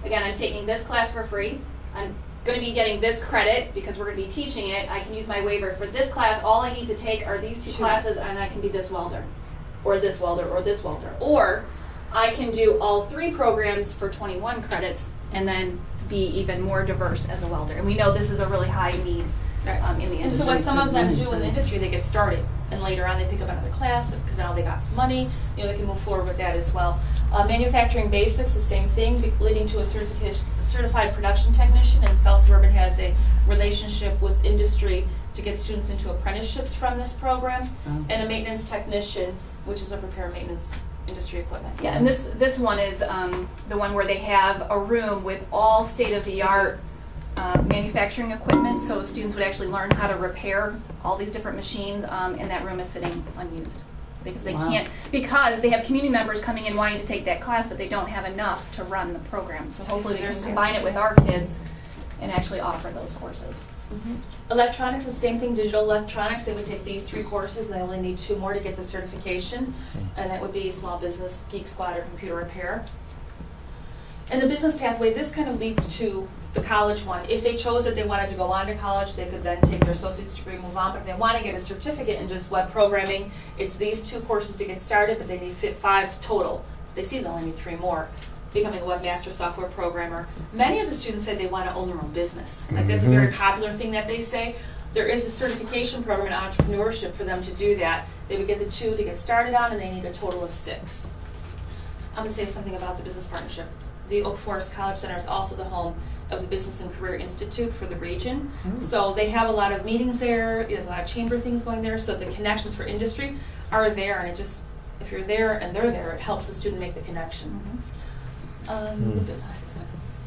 again, I'm taking this class for free. I'm going to be getting this credit because we're going to be teaching it. I can use my waiver for this class. All I need to take are these 2 classes, and I can be this welder, or this welder, or this welder. Or I can do all 3 programs for 21 credits and then be even more diverse as a welder. And we know this is a really high need in the industry. And so what some of them do in the industry, they get started, and later on they pick up another class because now they got some money. They can move forward with that as well. Manufacturing basics, the same thing, leading to a certified production technician. And South Suburban has a relationship with industry to get students into apprenticeships from this program. And a maintenance technician, which is a repair maintenance industry equipment. Yeah, and this one is the one where they have a room with all state-of-the-art manufacturing equipment, so students would actually learn how to repair all these different machines, and that room is sitting unused. Because they can't, because they have community members coming in wanting to take that class, but they don't have enough to run the program. So hopefully we can combine it with our kids and actually offer those courses. Electronics is the same thing, digital electronics. They would take these 3 courses and they only need 2 more to get the certification. And that would be small business, geek squad, or computer repair. And the business pathway, this kind of leads to the college one. If they chose that they wanted to go on to college, they could then take their associate's degree, move on. But if they want to get a certificate in just web programming, it's these 2 courses to get started, but they need 5 total. They see they only need 3 more. Becoming a webmaster, software programmer. Many of the students say they want to own their own business. Like that's a very popular thing that they say. There is a certification program in entrepreneurship for them to do that. They would get the 2 to get started on, and they need a total of 6. I'm going to say something about the business partnership. The Oak Forest College Center is also the home of the Business and Career Institute for the region. So they have a lot of meetings there, you have a lot of chamber things going there, so the connections for industry are there, and it just, if you're there and they're there, it helps the student make the connection. And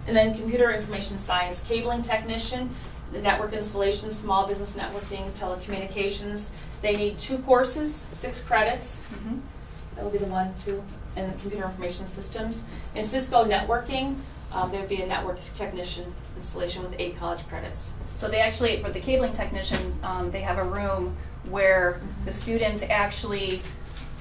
then computer information science, cabling technician, the network installation, small business networking, telecommunications. They need 2 courses, 6 credits. That would be the 1, 2, and the computer information systems. In Cisco networking, there would be a network technician installation with 8 college credits. So they actually, for the cabling technicians, they have a room where the students actually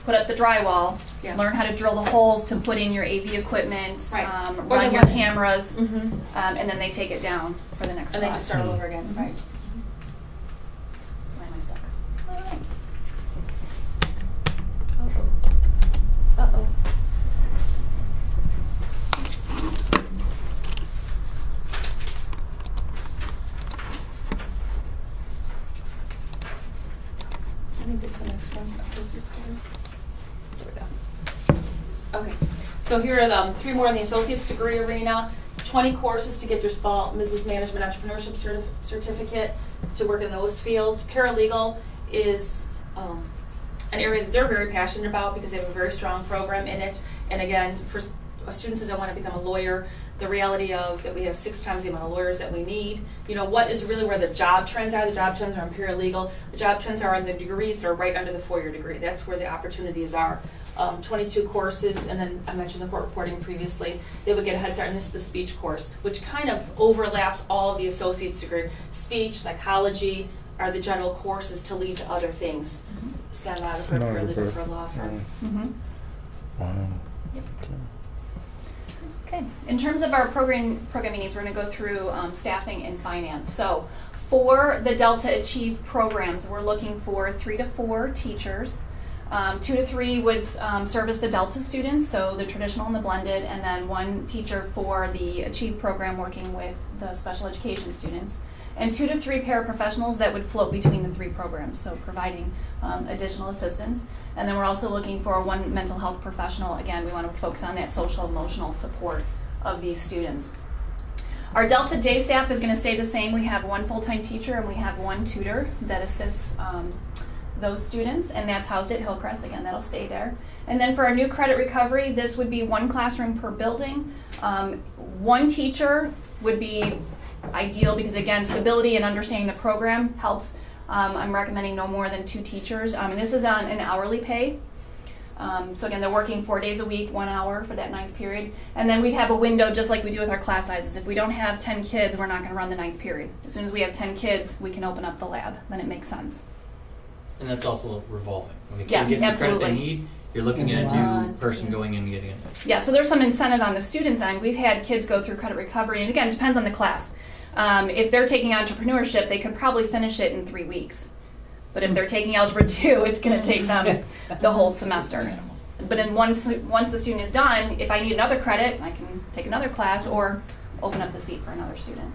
put up the drywall, learn how to drill the holes to put in your AV equipment, run your cameras, and then they take it down for the next class. And they just start all over again. Right. Why am I stuck? All right. Uh-oh. I think it's the next one, associate's degree. There we go. Okay, so here are the 3 more in the associate's degree arena. 20 courses to get your small business management entrepreneurship certificate to work in those fields. Paralegal is an area that they're very passionate about because they have a very strong program in it. And again, for students that want to become a lawyer, the reality of that we have 6 times the amount of lawyers that we need. You know, what is really where the job trends are? The job trends are in paralegal. The job trends are in the degrees that are right under the 4-year degree. That's where the opportunities are. 22 courses, and then I mentioned the court reporting previously. They would get a head start, and this is the speech course, which kind of overlaps all of the associate's degree. Speech, psychology are the general courses to lead to other things. Stenographer, paralegal for a law firm. Wow. Okay. In terms of our program meetings, we're going to go through staffing and finance. So for the Delta Achieve programs, we're looking for 3 to 4 teachers. 2 to 3 would service the Delta students, so the traditional and the blended, and then 1 teacher for the Achieve program working with the special education students. And 2 to 3 paraprofessionals that would float between the 3 programs, so providing additional assistance. And then we're also looking for 1 mental health professional. Again, we want to focus on that social emotional support of these students. Our Delta day staff is going to stay the same. We have 1 full-time teacher and we have 1 tutor that assists those students, and that's housed at Hillcrest. Again, that'll stay there. And then for our new credit recovery, this would be 1 classroom per building. 1 teacher would be ideal because, again, stability and understanding the program helps. I'm recommending no more than 2 teachers. And this is on an hourly pay. So again, they're working 4 days a week, 1 hour for that 9th period. And then we'd have a window just like we do with our class sizes. If we don't have 10 kids, we're not going to run the 9th period. As soon as we have 10 kids, we can open up the lab. Then it makes sense. And that's also revolving. When a kid Yes, gets the credit absolutely. they need, you're looking at a new person going in and getting it. Yeah, so there's some incentive on the students' end. We've had kids go through credit recovery, and again, it depends on the class. If they're taking entrepreneurship, they could probably finish it in 3 weeks. But if they're taking Algebra 2, it's going to take them the whole semester. But then once the student is done, if I need another credit, I can take another class or open up the seat for another student.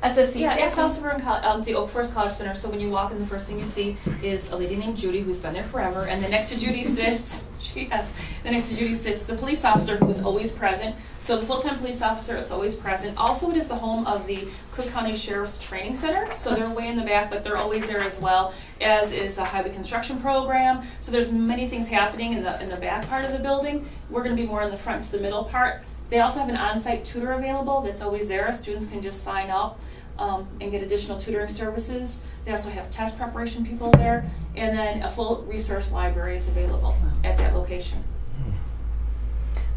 SSC Yeah, it's staff. also for the Oak Forest College Center. So when you walk in, the first thing you see is a lady named Judy who's been there forever, and then next to Judy sits She has. Then next to Judy sits the police officer, who is always present. So the full-time police officer is always present. Also, it is the home of the Cook County Sheriff's Training Center. So they're way in the back, but they're always there as well, as is the highway construction program. So there's many things happening in the back part of the building. We're going to be more in the front to the middle part. They also have an on-site tutor available that's always there. Students can just sign up and get additional tutoring services. They also have test preparation people there, and then a full resource library is available at that location.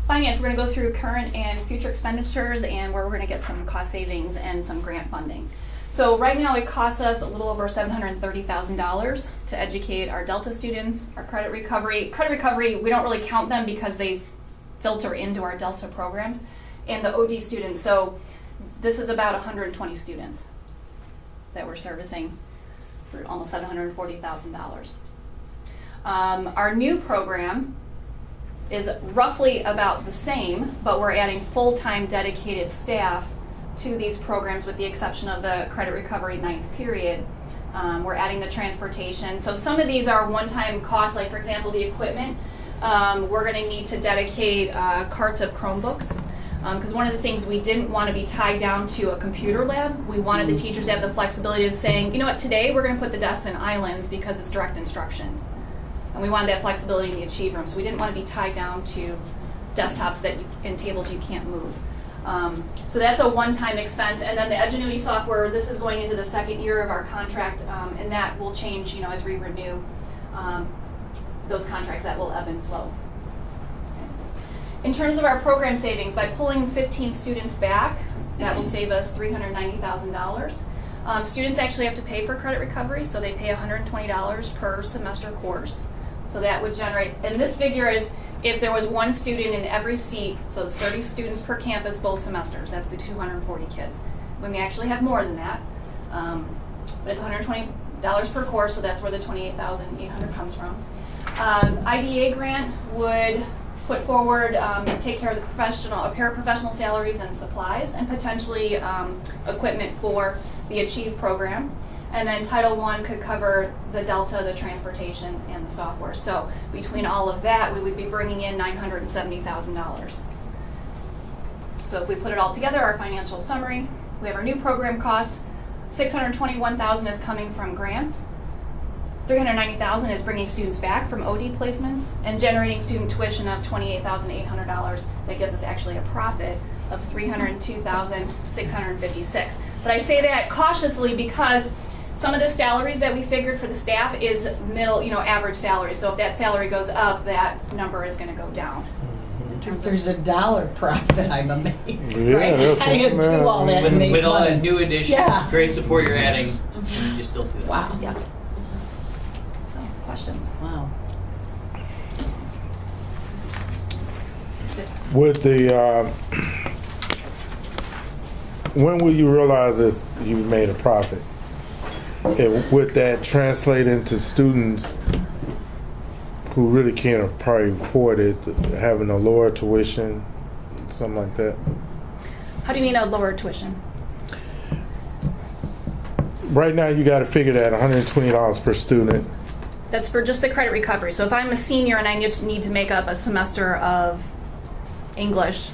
Finance, we're going to go through current and future expenditures and where we're going to get some cost savings and some grant funding. So right now it costs us a little over $730,000 to educate our Delta students, our credit recovery. Credit recovery, we don't really count them because they filter into our Delta programs, and the OD students. So this is about 120 students that we're servicing for almost $740,000. Our new program is roughly about the same, but we're adding full-time dedicated staff to these programs with the exception of the credit recovery 9th period. We're adding the transportation. So some of these are one-time costs, like for example the equipment. We're going to need to dedicate carts of Chromebooks. Because one of the things we didn't want to be tied down to a computer lab. We wanted the teachers to have the flexibility of saying, you know what, today we're going to put the desks in islands because it's direct instruction. And we wanted that flexibility in the Achieve Room. So we didn't want to be tied down to desktops and tables you can't move. So that's a one-time expense. And then the Edgenuity software, this is going into the second year of our contract, and that will change, as we renew those contracts. That will ebb and flow. In terms of our program savings, by pulling 15 students back, that will save us $390,000. Students actually have to pay for credit recovery, so they pay $120 per semester course. So that would generate, and this figure is if there was one student in every seat, so it's 30 students per campus both semesters. That's the 240 kids. We may actually have more than that, but it's $120 per course, so that's where the $28,800 comes from. IDA grant would put forward, take care of the paraprofessional salaries and supplies, and potentially equipment for the Achieve program. And then Title I could cover the Delta, the transportation, and the software. So between all of that, we would be bringing in $970,000. So if we put it all together, our financial summary, we have our new program costs. $621,000 is coming from grants. $390,000 is bringing students back from OD placements and generating student tuition of $28,800. That gives us actually a profit of $302,656. But I say that cautiously because some of the salaries that we figured for the staff is middle, average salary. So if that salary goes up, that number is going to go down. If there's a dollar profit, I'm amazed. Yeah, Right? that's I didn't do all that to make With all money. that new addition, Yeah. great support you're adding, you still see that. Wow. Yeah. So questions? Wow. With the, when will you realize that you made a profit? And would that translate into students who really can't probably afford it, having a lower tuition, something like that? How do you mean a lower tuition? Right now, you got to figure that $120 per student. That's for just the credit recovery. So if I'm a senior and I just need to make up a semester of English,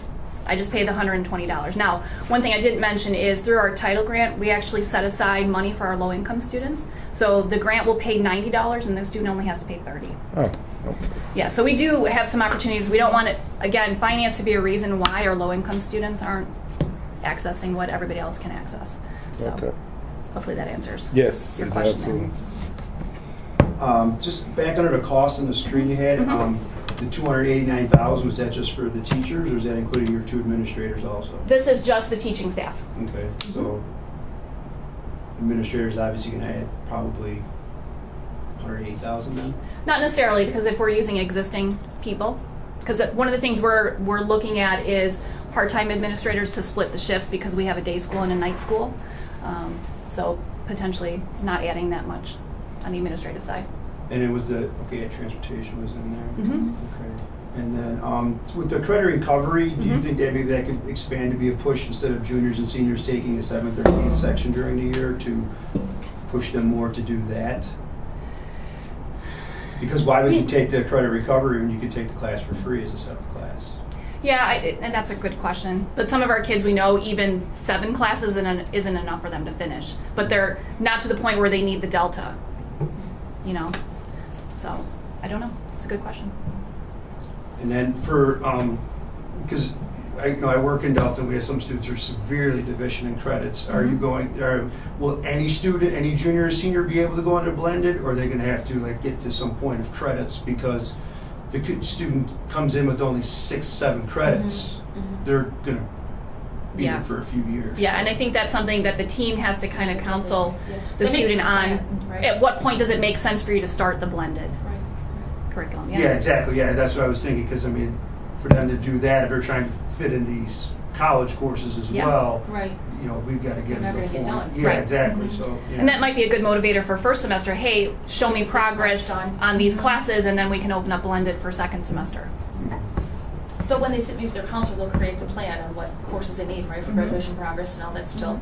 I just pay the $120. Now, one thing I didn't mention is through our title grant, we actually set aside money for our low-income students. So the grant will pay $90 and the student only has to pay $30. Oh, okay. Yeah, so we do have some opportunities. We don't want it, again, finance to be a reason why our low-income students aren't accessing what everybody else can access. So Okay. hopefully that answers Yes, your question there. absolutely. Just back under the cost on the screen you had, the $289,000, was that just for the teachers, or is that including your two administrators also? This is just the teaching staff. Okay, so administrators obviously going to add probably $180,000 then? Not necessarily, because if we're using existing people, because one of the things we're looking at is part-time administrators to split the shifts because we have a day school and a night school. So potentially not adding that much on the administrative side. And it was transportation was in there? Mm-hmm. Okay. And then with the credit recovery, do you think that maybe that could expand to be a push instead of juniors and seniors taking the 7th or 8th section during the year to push them more to do that? Because why would you take the credit recovery when you could take the class for free as a 7th class? Yeah, and that's a good question. But some of our kids, we know even 7 classes isn't enough for them to finish. But they're not to the point where they need the delta, you know? So, I don't know. It's a good question. And then for, because I work in Delta, and we have some students who are severely deficient in credits. Are you going, will any student, any junior or senior be able to go into blended, or are they going to have to like get to some point of credits? Because if a student comes in with only 6, 7 credits, they're going to be Yeah. here for a few years. Yeah, and I think that's something that the team has to kind of counsel the They make student a on. plan, right. At what point does it make sense for you to start the blended Right. curriculum? Yeah, exactly. Yeah, that's what I was thinking. Because I mean, for them to do that, if they're trying to fit in these college courses as Yeah. well, Right. you know, we've got to get They're them not to the gonna get point. done. Yeah, Right. exactly. So, yeah. And that might be a good motivator for first semester. Hey, show me This progress much done. on these classes, and then we can open up blended for second semester. But when they sit me with their counselor, they'll create the plan on what courses they need, right, for graduation progress and all that still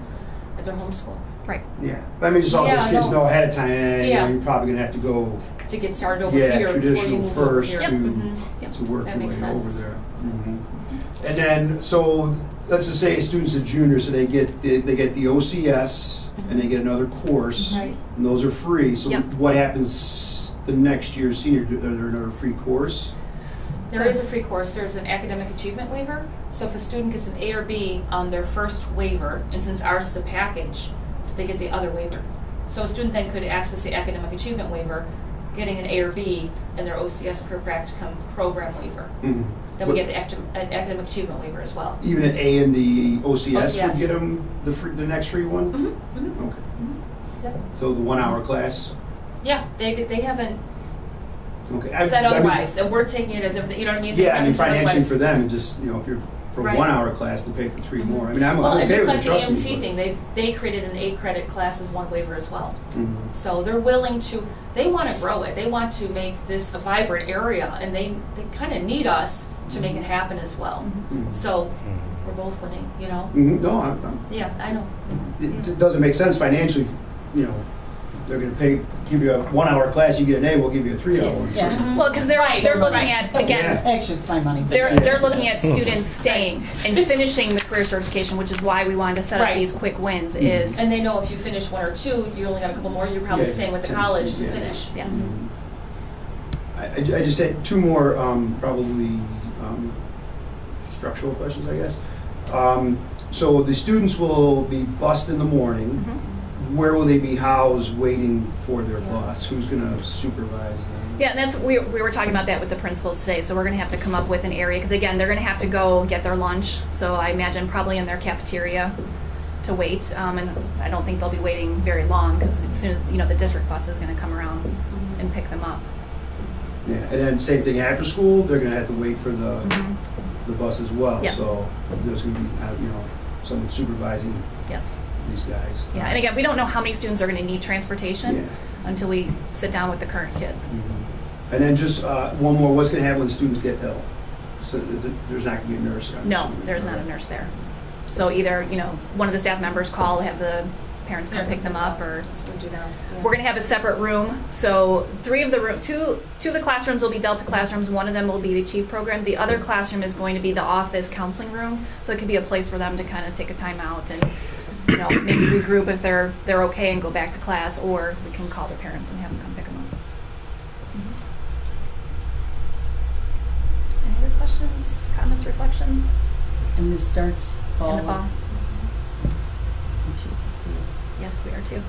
at their home school. Right. Yeah, but I mean, just all Yeah, those I kids know. know ahead of time. You Yeah. know, you're probably going to have to go, To get started over yeah, here before you traditional move first over to here. to work That your way makes over sense. there. And then, so let's just say a student's a junior, so they get the OCS and they get another course, Right. and those are free. So Yep. what happens the next year, senior? Are there another free course? There is a free course. There's an academic achievement waiver. So if a student gets an A or B on their first waiver, and since ours is a package, they get the other waiver. So a student then could access the academic achievement waiver, getting an A or B, and their OCS practicum program waiver. Mhm. Then we get an academic achievement waiver as well. Even an A in the OCS would OCS. get them the next free one? Okay. Yep. So the 1 hour class? Yeah, they haven't Okay. said I mean, otherwise. And we're taking it as if, you know what I mean? yeah, I mean, Haven't said financially otherwise. for them, it just, you know, if you're for a Right. 1 hour class to pay for 3 more. I mean, I'm Well, and okay just with like it, the trust EMT me. thing, they created an 8 credit class as one waiver as well. Mhm. So they're willing to, they want to grow it. They want to make this a vibrant area, and they kind of need us to make it happen as well. Mhm. So we're both winning, you know? Mhm. No, Yeah, I know. it doesn't make sense financially, you know, they're going to give you a 1 hour class, you get an A, we'll give you a 3 hour one. Yeah. Mhm. Well, because they're looking Right. at, again, Yeah. Actually, it's my money. they're looking at students staying and finishing the career certification, which is why we wanted to set up Right. these quick wins. Is And they know if you finish 1 or 2, you only got a couple more, you're probably Yeah, staying with the tendency, college to yeah. finish. yes. I just had 2 more, probably structural questions, I guess. So the students will be bused in the morning. Where will they be housed waiting for their Yeah. bus? Who's going to supervise them? Yeah, and that's we were talking about that with the principals today. So we're going to have to come up with an area because again, they're going to have to go get their lunch. So I imagine probably in their cafeteria to wait. And I don't think they'll be waiting very long because as soon as the district bus is going to come around and pick them up. Yeah, and then same thing after school, they're going to have to wait for the bus as well. Yeah. So there's going to be someone supervising Yes. these guys. Yeah, and again, we don't know how many students are going to need transportation Yeah. until we sit down with the current kids. And then just one more, what's going to happen when students get ill? So there's not going to be a nurse? I'm No, assuming. there's not a nurse there. So either one of the staff members call, have the parents come pick them up, or That's what we do now. Yeah. we're going to have a separate room. So two of the classrooms will be Delta classrooms. One of them will be the Chief program. The other classroom is going to be the office counseling room. So it could be a place for them to kind of take a time out and maybe regroup if they're okay and go back to class, or we can call the parents and have them come pick them up. Any other questions, comments, reflections? And this starts fall. In the fall? Anxious to see it. Yes, we are too.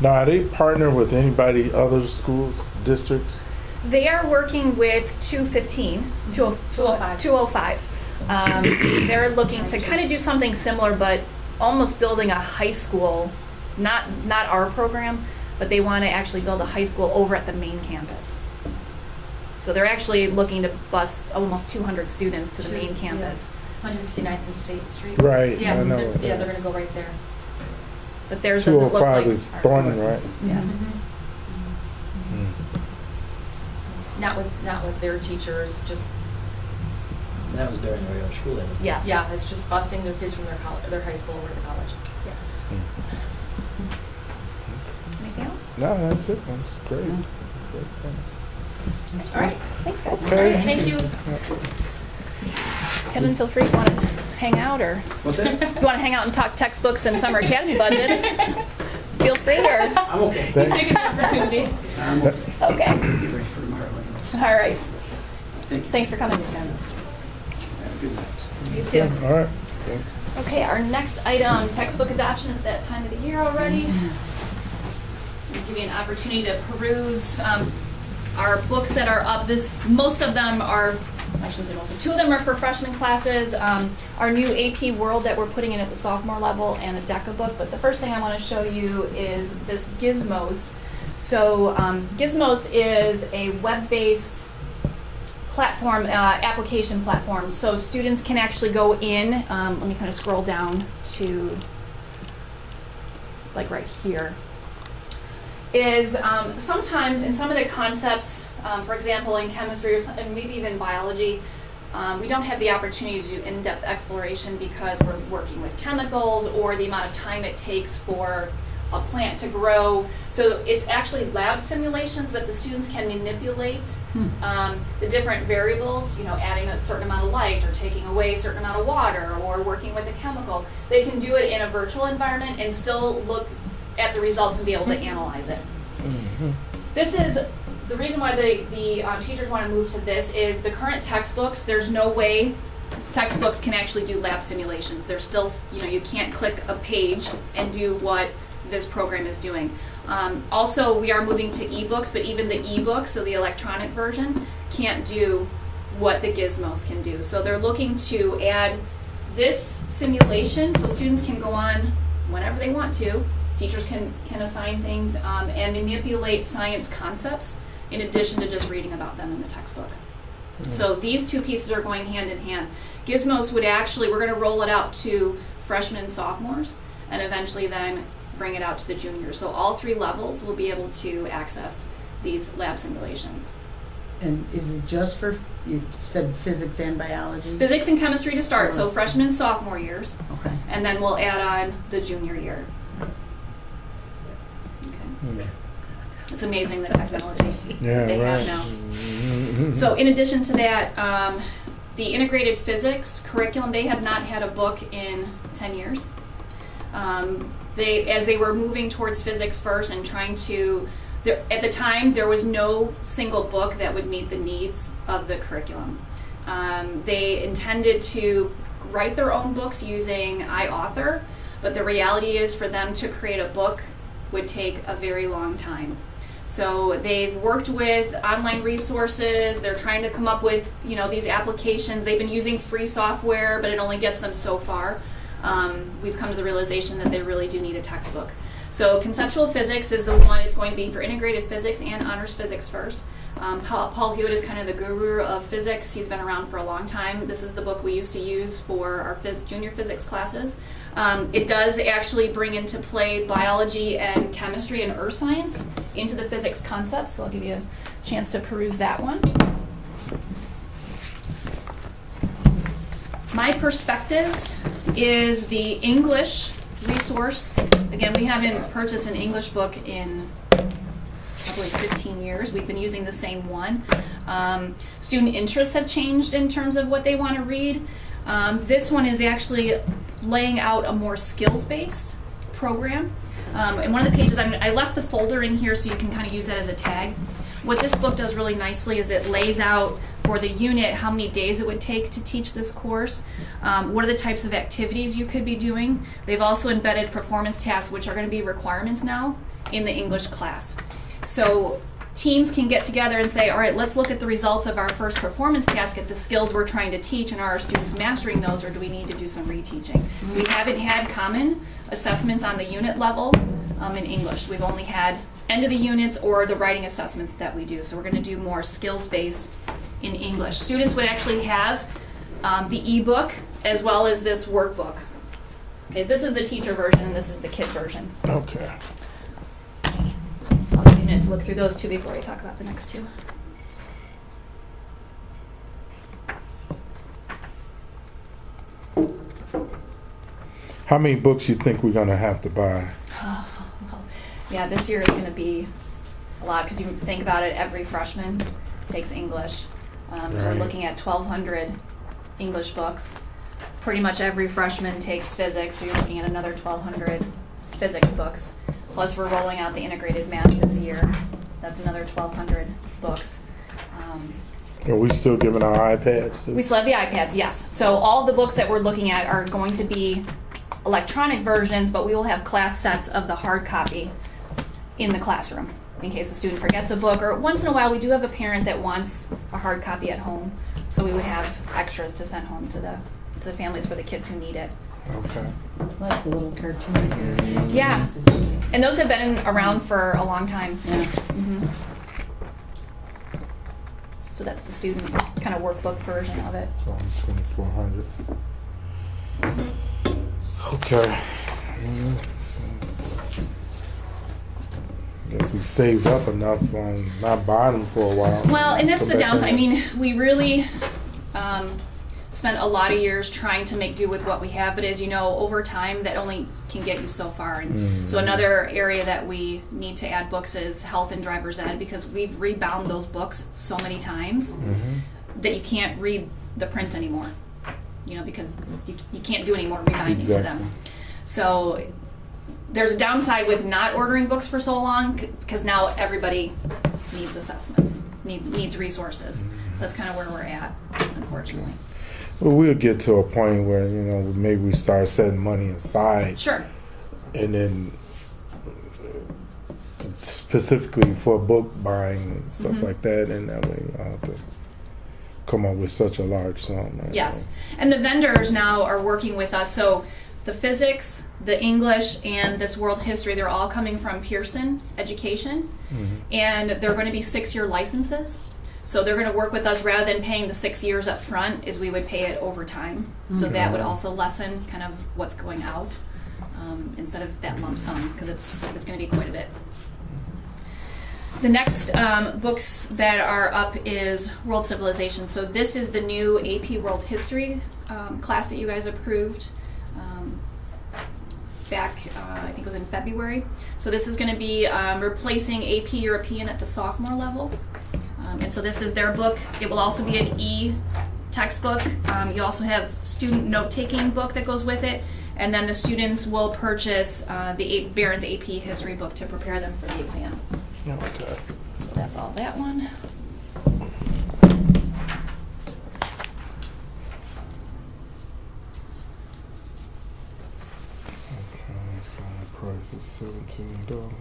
Now, are they partner with anybody, other schools, districts? They are working with 205. 205. They're looking to kind of do something similar, but almost building a high school, not our program, but they want to actually build a high school over at the main campus. So they're actually looking to bus almost 200 students to the main campus. 159th and State Street. Right, Yeah, I know. they're going to go right there. But theirs doesn't look like 205 is ours. Thornton, right? Yeah. Not with their teachers, just That was during the regular school day, wasn't it? Yes. yeah, it's just busing their kids from their high school over to college. Anything else? No, that's it. That's great. Great thing. All right, thanks guys. Okay. Thank you. Kevin, feel free if you want to hang out, or What's that? if you want to hang out and talk textbooks and summer academy budgets, feel free, or I'm okay. take an opportunity. I'm okay. Okay, Get ready for tomorrow. all right. Thank you. Thanks for coming. Have a good night. You too. All right. Okay, our next item, textbook adoption, is that time of the year already. I'll give you an opportunity to peruse our books that are up. Most of them are, I shouldn't say most of them, 2 of them are for freshman classes. Our new AP World that we're putting in at the sophomore level, and a DECA book. But the first thing I want to show you is this Gizmos. So Gizmos is a web-based platform, application platform. So students can actually go in, let me kind of scroll down to like right here, is sometimes in some of the concepts, for example in chemistry and maybe even biology, we don't have the opportunity to do in-depth exploration because we're working with chemicals or the amount of time it takes for a plant to grow. So it's actually lab simulations that the students can manipulate the different variables, adding a certain amount of light or taking away a certain amount of water or working with a chemical. They can do it in a virtual environment and still look at the results and be able to analyze it. This is the reason why the teachers want to move to this is the current textbooks, there's no way textbooks can actually do lab simulations. There's still, you can't click a page and do what this program is doing. Also, we are moving to ebooks, but even the ebooks, so the electronic version, can't do what the Gizmos can do. So they're looking to add this simulation so students can go on whenever they want to. Teachers can assign things and manipulate science concepts in addition to just reading about them in the textbook. So these 2 pieces are going hand in hand. Gizmos would actually, we're going to roll it out to freshmen and sophomores and eventually then bring it out to the juniors. So all 3 levels will be able to access these lab simulations. And is it just for, you said physics and biology? Physics and chemistry to start, so freshman and sophomore years, Okay. and then we'll add on the junior year. Okay. It's amazing the technology they have now. So in addition to that, the integrated physics curriculum, they have not had a book in 10 years. As they were moving towards physics first and trying to, at the time there was no single book that would meet the needs of the curriculum. They intended to write their own books using iAuthor, but the reality is for them to create a book would take a very long time. So they've worked with online resources. They're trying to come up with, these applications. They've been using free software, but it only gets them so far. We've come to the realization that they really do need a textbook. So Conceptual Physics is the one. It's going to be for integrated physics and honors physics first. Paul Hewitt is kind of the guru of physics. He's been around for a long time. This is the book we used to use for our junior physics classes. It does actually bring into play biology and chemistry and earth science into the physics concepts, so I'll give you a chance to peruse that one. My Perspectives is the English resource. Again, we haven't purchased an English book in probably 15 years. We've been using the same one. Student interests have changed in terms of what they want to read. This one is actually laying out a more skills-based program. And one of the pages, I left the folder in here so you can kind of use that as a tag. What this book does really nicely is it lays out for the unit how many days it would take to teach this course, what are the types of activities you could be doing. They've also embedded performance tasks, which are going to be requirements now in the English class. So teams can get together and say, all right, let's look at the results of our first performance task at the skills we're trying to teach, and are our students mastering those, or do we need to do some reteaching? We haven't had common assessments on the unit level in English. We've only had end of the units or the writing assessments that we do. So we're going to do more skills-based in English. Students would actually have the ebook as well as this workbook. Okay, this is the teacher version and this is the kid version. Okay. So I'll give you a minute to look through those 2 before I talk about the next 2. How many books you think we're going to have to buy? Yeah, this year is going to be a lot because you think about it, every freshman takes English. So we're Right. looking at 1,200 English books. Pretty much every freshman takes physics, so you're looking at another 1,200 physics books. Plus we're rolling out the integrated math this year. That's another 1,200 books. Are we still giving our iPads? We still have the iPads, yes. So all the books that we're looking at are going to be electronic versions, but we will have class sets of the hard copy in the classroom in case a student forgets a book, or once in a while we do have a parent that wants a hard copy at home, so we would have extras to send home to the families for the kids who need it. Okay. Like the little cartoon. Yeah. And those have been around for a long time. Yeah. hmm So that's the student kind of workbook version of it. So I'm 2,400. Okay. Guess we saved up enough on not buying them for a while. Well, and that's Go the back downside. I in. mean, we really spent a lot of years trying to make do with what we have, but as you know, over time, that only can get you so far. And so another area that we need to add books is health and driver's ed, because we've rebound those books so many times that you can't read the print anymore, because you can't do any more rebinding to them. So there's a downside with not ordering books for so long, because now everybody needs assessments, needs resources. So that's kind of where we're at, unfortunately. Well, we'll get to a point where, maybe we start setting money aside. Sure. And then specifically for book buying and stuff like that, and that way you don't have to come up with such a large sum. Yes. And the vendors now are working with us. So the physics, the English, and this world history, they're all coming from Pearson Education. And they're going to be 6-year licenses. So they're going to work with us rather than paying the 6 years up front, is we would pay it over time. So that would also lessen kind of what's going out instead of that lump sum, because it's going to be quite a bit. The next books that are up is World Civilization. So this is the new AP World History class that you guys approved back, I think it was in February. So this is going to be replacing AP European at the sophomore level. And so this is their book. It will also be an e-textbook. You also have student note-taking book that goes with it. And then the students will purchase the Barron's AP History book to prepare them for the exam. Okay. So that's all that one. Okay, so the price is $17.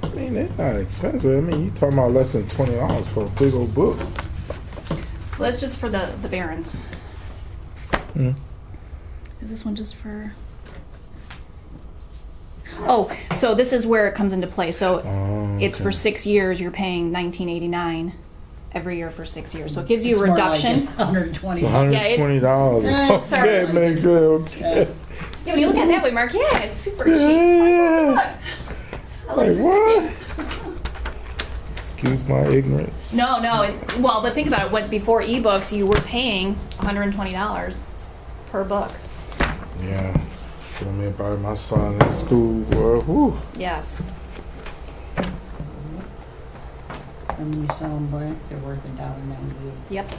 I mean, they're not expensive. I mean, you talking about less than $20 for a big old book. Well, that's just for the Barron's. Is this one just for... Oh, so this is where it comes into play. So it's for 6 years. You're paying $19.89 every year for 6 years. So it gives you a reduction. Like $120. $120. sorry. Okay, make sure. Okay. Yeah, when you look at it that way, Mark, yeah, it's super cheap. Yeah. I Like like what? Excuse my ignorance. No. Well, but think about it. When before ebooks, you were paying $120 per book. Yeah. Tell me about my son in school. Whew. Yes. And when you sell them black, they're worth $1.98. Yep.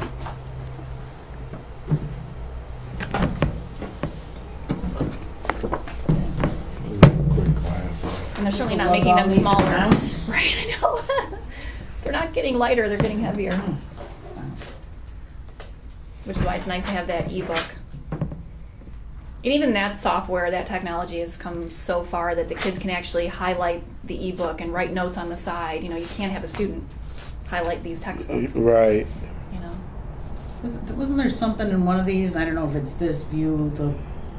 Quick class. And they're certainly not Love making all them these smaller. around. Right, I know. They're not getting lighter, they're getting heavier. Which is why it's nice to have that ebook. And even that software, that technology has come so far that the kids can actually highlight the ebook and write notes on the side. You can't have a student highlight these textbooks. Right. Wasn't there something in one of these, I don't know if it's this view, the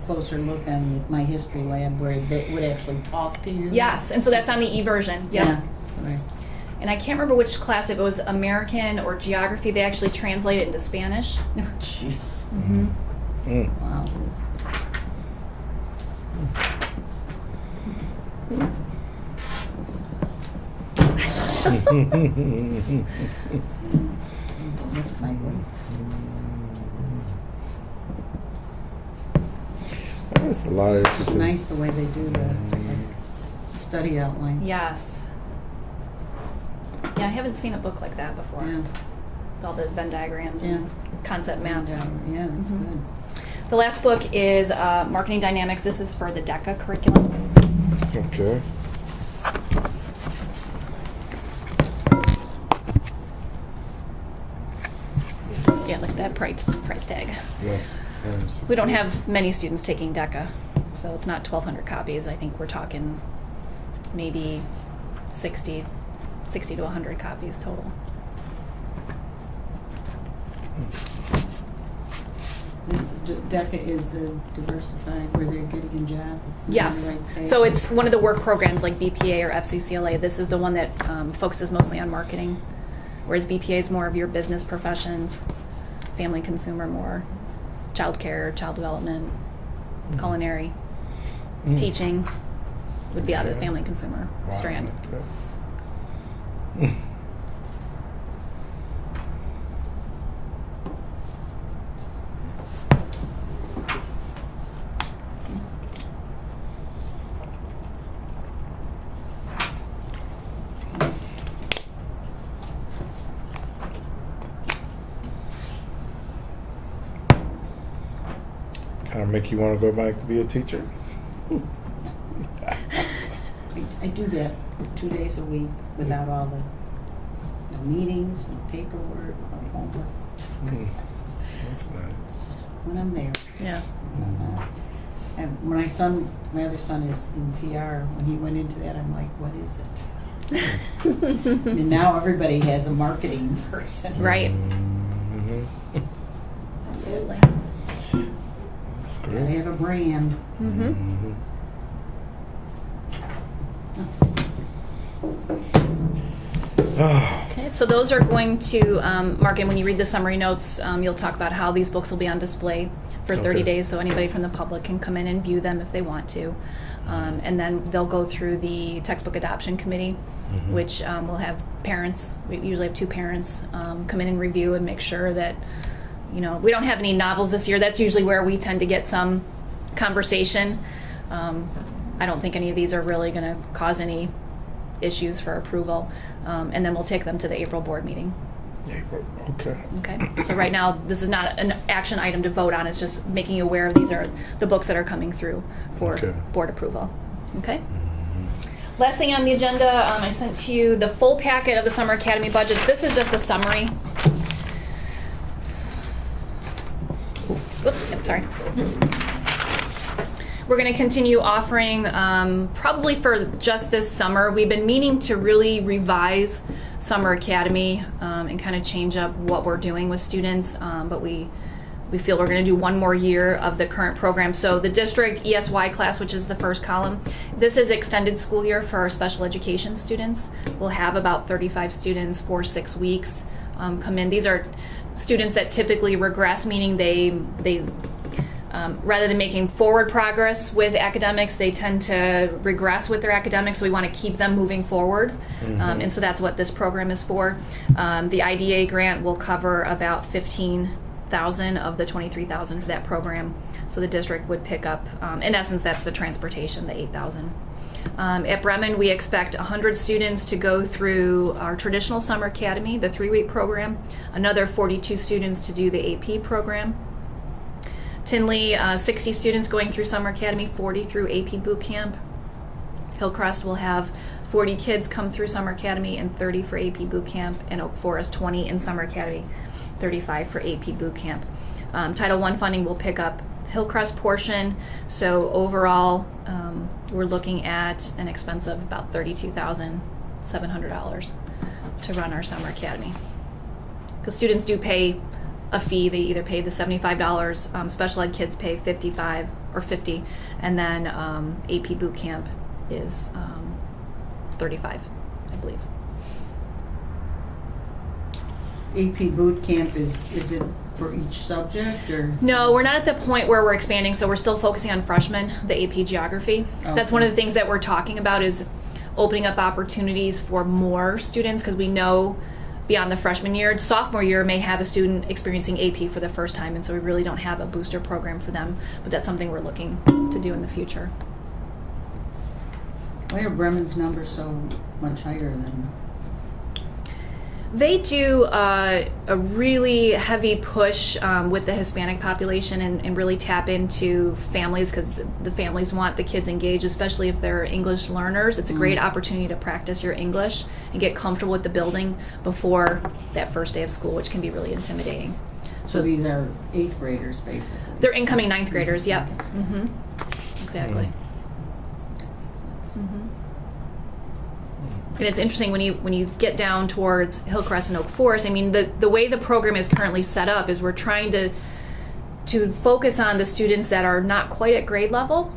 closer look on my history lab, where they would actually talk to you? Yes, and so that's on the e-version. Yep. Yeah. Sorry. And I can't remember which class, if it was American or geography, they actually translate it into Spanish. Oh, jeez. Mm-hmm. Mm. Wow. Lift my weights. That's a lot of It's interesting. nice the way they do the study outline. Yes. Yeah, I haven't seen a book like that before. Yeah. With all the Venn diagrams Yeah. and concept maps. Yeah, that's Mhm. good. The last book is Marketing Dynamics. This is for the DECA curriculum. Okay. Yeah, look at that price tag. Yes. We don't have many students taking DECA, so it's not 1,200 copies. I think we're talking maybe 60 to 100 copies total. DECA is the diversified where they're getting a job. Yes. Right. So it's one of the work programs like BPA or FCCLA. This is the one that focuses mostly on marketing, whereas BPA is more of your business professions, family consumer more, child care, child development, culinary, teaching would be out of the Okay. family consumer strand. Okay. Kind of make you want to go back to be a teacher? I do that 2 days a week without all the no meetings, no paperwork, no homework. That's nice. When I'm there. Yeah. And when my other son is in PR, when he went into that, I'm like, what is it? And now everybody has a marketing person. Right. Mm-hmm. Absolutely. That's Gotta great. have a brand. Mm-hmm. Mm-hmm. Okay, so those are going to, Mark, and when you read the summary notes, you'll talk about how these books will be on display for 30 Okay. days, so anybody from the public can come in and view them if they want to. And then they'll go through the textbook adoption committee, which will have parents, we usually have 2 parents, come in and review and make sure that, we don't have any novels this year. That's usually where we tend to get some conversation. I don't think any of these are really going to cause any issues for approval. And then we'll take them to the April board meeting. Okay. Okay, so right now, this is not an action item to vote on, it's just making you aware of these are the books that are coming through for Okay. board approval. Okay? Last thing on the agenda, I sent to you the full packet of the Summer Academy budgets. This is just a summary. Oops, yep, sorry. We're going to continue offering, probably for just this summer. We've been meaning to really revise Summer Academy and kind of change up what we're doing with students, but we feel we're going to do one more year of the current program. So the district ESY class, which is the first column, this is extended school year for our special education students. We'll have about 35 students for 6 weeks come in. These are students that typically regress, meaning they rather than making forward progress with academics, they tend to regress with their academics, so we want to keep them moving forward. And so that's what this program is for. The IDA grant will cover about $15,000 of the $23,000 for that program. So the district would pick up, in essence, that's the transportation, the $8,000. At Bremen, we expect 100 students to go through our traditional Summer Academy, the 3-week program, another 42 students to do the AP program. Tinley, 60 students going through Summer Academy, 40 through AP Boot Camp. Hillcrest will have 40 kids come through Summer Academy and 30 for AP Boot Camp, and Oak Forest 20 in Summer Academy, 35 for AP Boot Camp. Title I funding will pick up Hillcrest portion, so overall we're looking at an expense of about $32,700 to run our Summer Academy. Because students do pay a fee. They either pay the $75, special ed kids pay $55 or $50, and then AP Boot Camp is $35, I believe. AP boot camp, is it for each subject or? No, we're not at the point where we're expanding, so we're still focusing on freshmen, the AP geography. That's one of the things that we're talking about is opening up opportunities for more students, because we know beyond the freshman year, sophomore year may have a student experiencing AP for the first time, and so we really don't have a booster program for them, but that's something we're looking to do in the future. Why are Bremen's numbers so much higher than? They do a really heavy push with the Hispanic population and really tap into families, because the families want the kids engaged, especially if they're English learners. It's a great opportunity to practice your English and get comfortable with the building before that first day of school, which can be really intimidating. So these are 8th graders, basically. They're incoming 9th graders, yep. Mm-hmm. Exactly. Mm-hmm. And it's interesting when you get down towards Hillcrest and Oak Forest. I mean, the way the program is currently set up is we're trying to focus on the students that are not quite at grade level.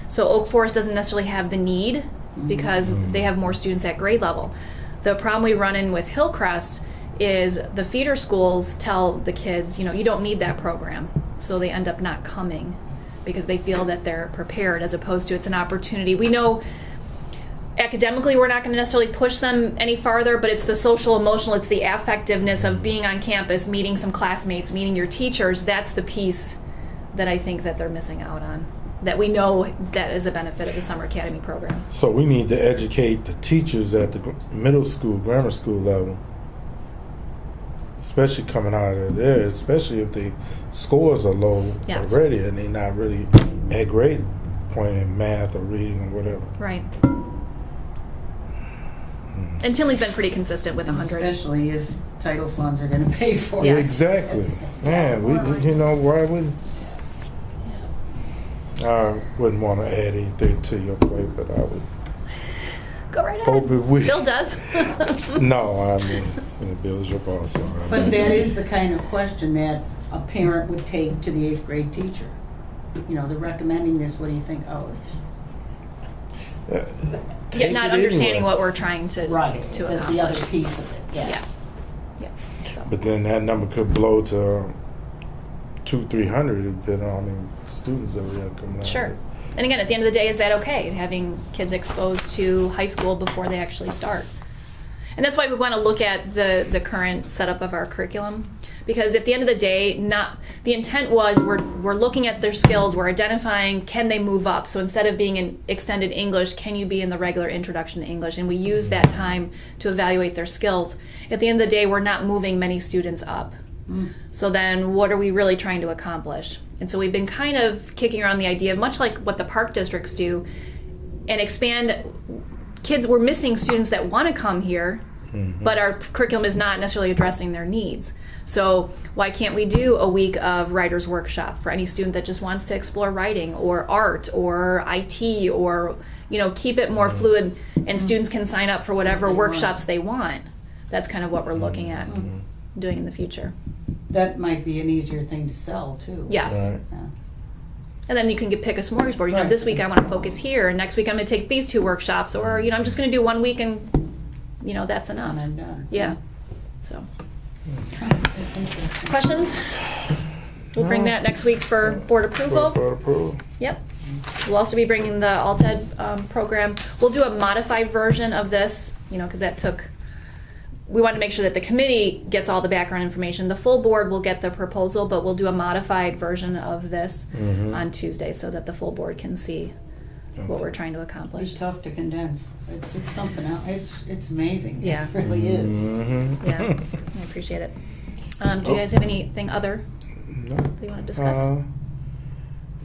So Oak Forest doesn't necessarily have the need because they have more students at grade level. The problem we run in with Hillcrest is the feeder schools tell the kids, you don't need that program. So they end up not coming because they feel that they're prepared, as opposed to it's an opportunity. We know academically we're not going to necessarily push them any farther, but it's the social emotional, it's the affectiveness of being on campus, meeting some classmates, meeting your teachers. That's the piece that I think that they're missing out on, that we know that is a benefit of the Summer Academy program. So we need to educate the teachers at the middle school, grammar school level, especially coming out of there, especially if the scores are low already and they're not really at grade point in math or reading or whatever. Right. And Tinley's been pretty consistent with 100. Especially if title funds are going to pay for it. Yes. Exactly. Man, why would... I wouldn't want to add anything to your plate, but I would... Go right hope ahead. if we... Bill does. No, I mean, Bill's your boss. So But that is the kind of question that a parent would take to the 8th grade teacher. They're recommending this. What do you think? Oh, not understanding what we're trying to accomplish. The other piece of it. Yeah. So. But then that number could blow to 200-300 depending on how many students that we have coming out. Sure. And again, at the end of the day, is that okay, having kids exposed to high school before they actually start? And that's why we want to look at the current setup of our curriculum, because at the end of the day, the intent was we're looking at their skills, we're identifying, can they move up? So instead of being in extended English, can you be in the regular introduction to English? And we use that time to evaluate their skills. At the end of the day, we're not moving many students up. So then what are we really trying to accomplish? And so we've been kind of kicking around the idea, much like what the park districts do, and expand. Kids, we're missing students that want to come here, but our curriculum is not necessarily addressing their needs. So why can't we do a week of writer's workshop for any student that just wants to explore writing or art or IT, or keep it more fluid, and students can sign up for whatever workshops they want. That's kind of what we're looking at doing in the future. That might be an easier thing to sell too. Yes. Right. Yeah. And then you can pick a smorgasbord. Right. This week I want to focus here, and next week I'm going to take these 2 workshops, or I'm just going to do 1 week and that's enough. And done. Yeah. So. Questions? We'll bring that next week for board approval. Board approval. Yep. We'll also be bringing the ALTED program. We'll do a modified version of this, because we want to make sure that the committee gets all the background information. The full board will get the proposal, but we'll do a modified version of this on Tuesday so that the full board can see what we're trying to accomplish. It's tough to condense. It's something else. It's amazing. Yeah. It really is. Yeah, I appreciate it. Do you guys have anything other that you want to discuss?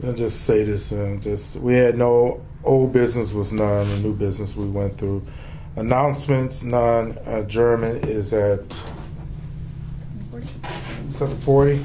I'll just say this. We had no old business, was none. The new business we went through. Announcements, none. Adjournment is at 7:40.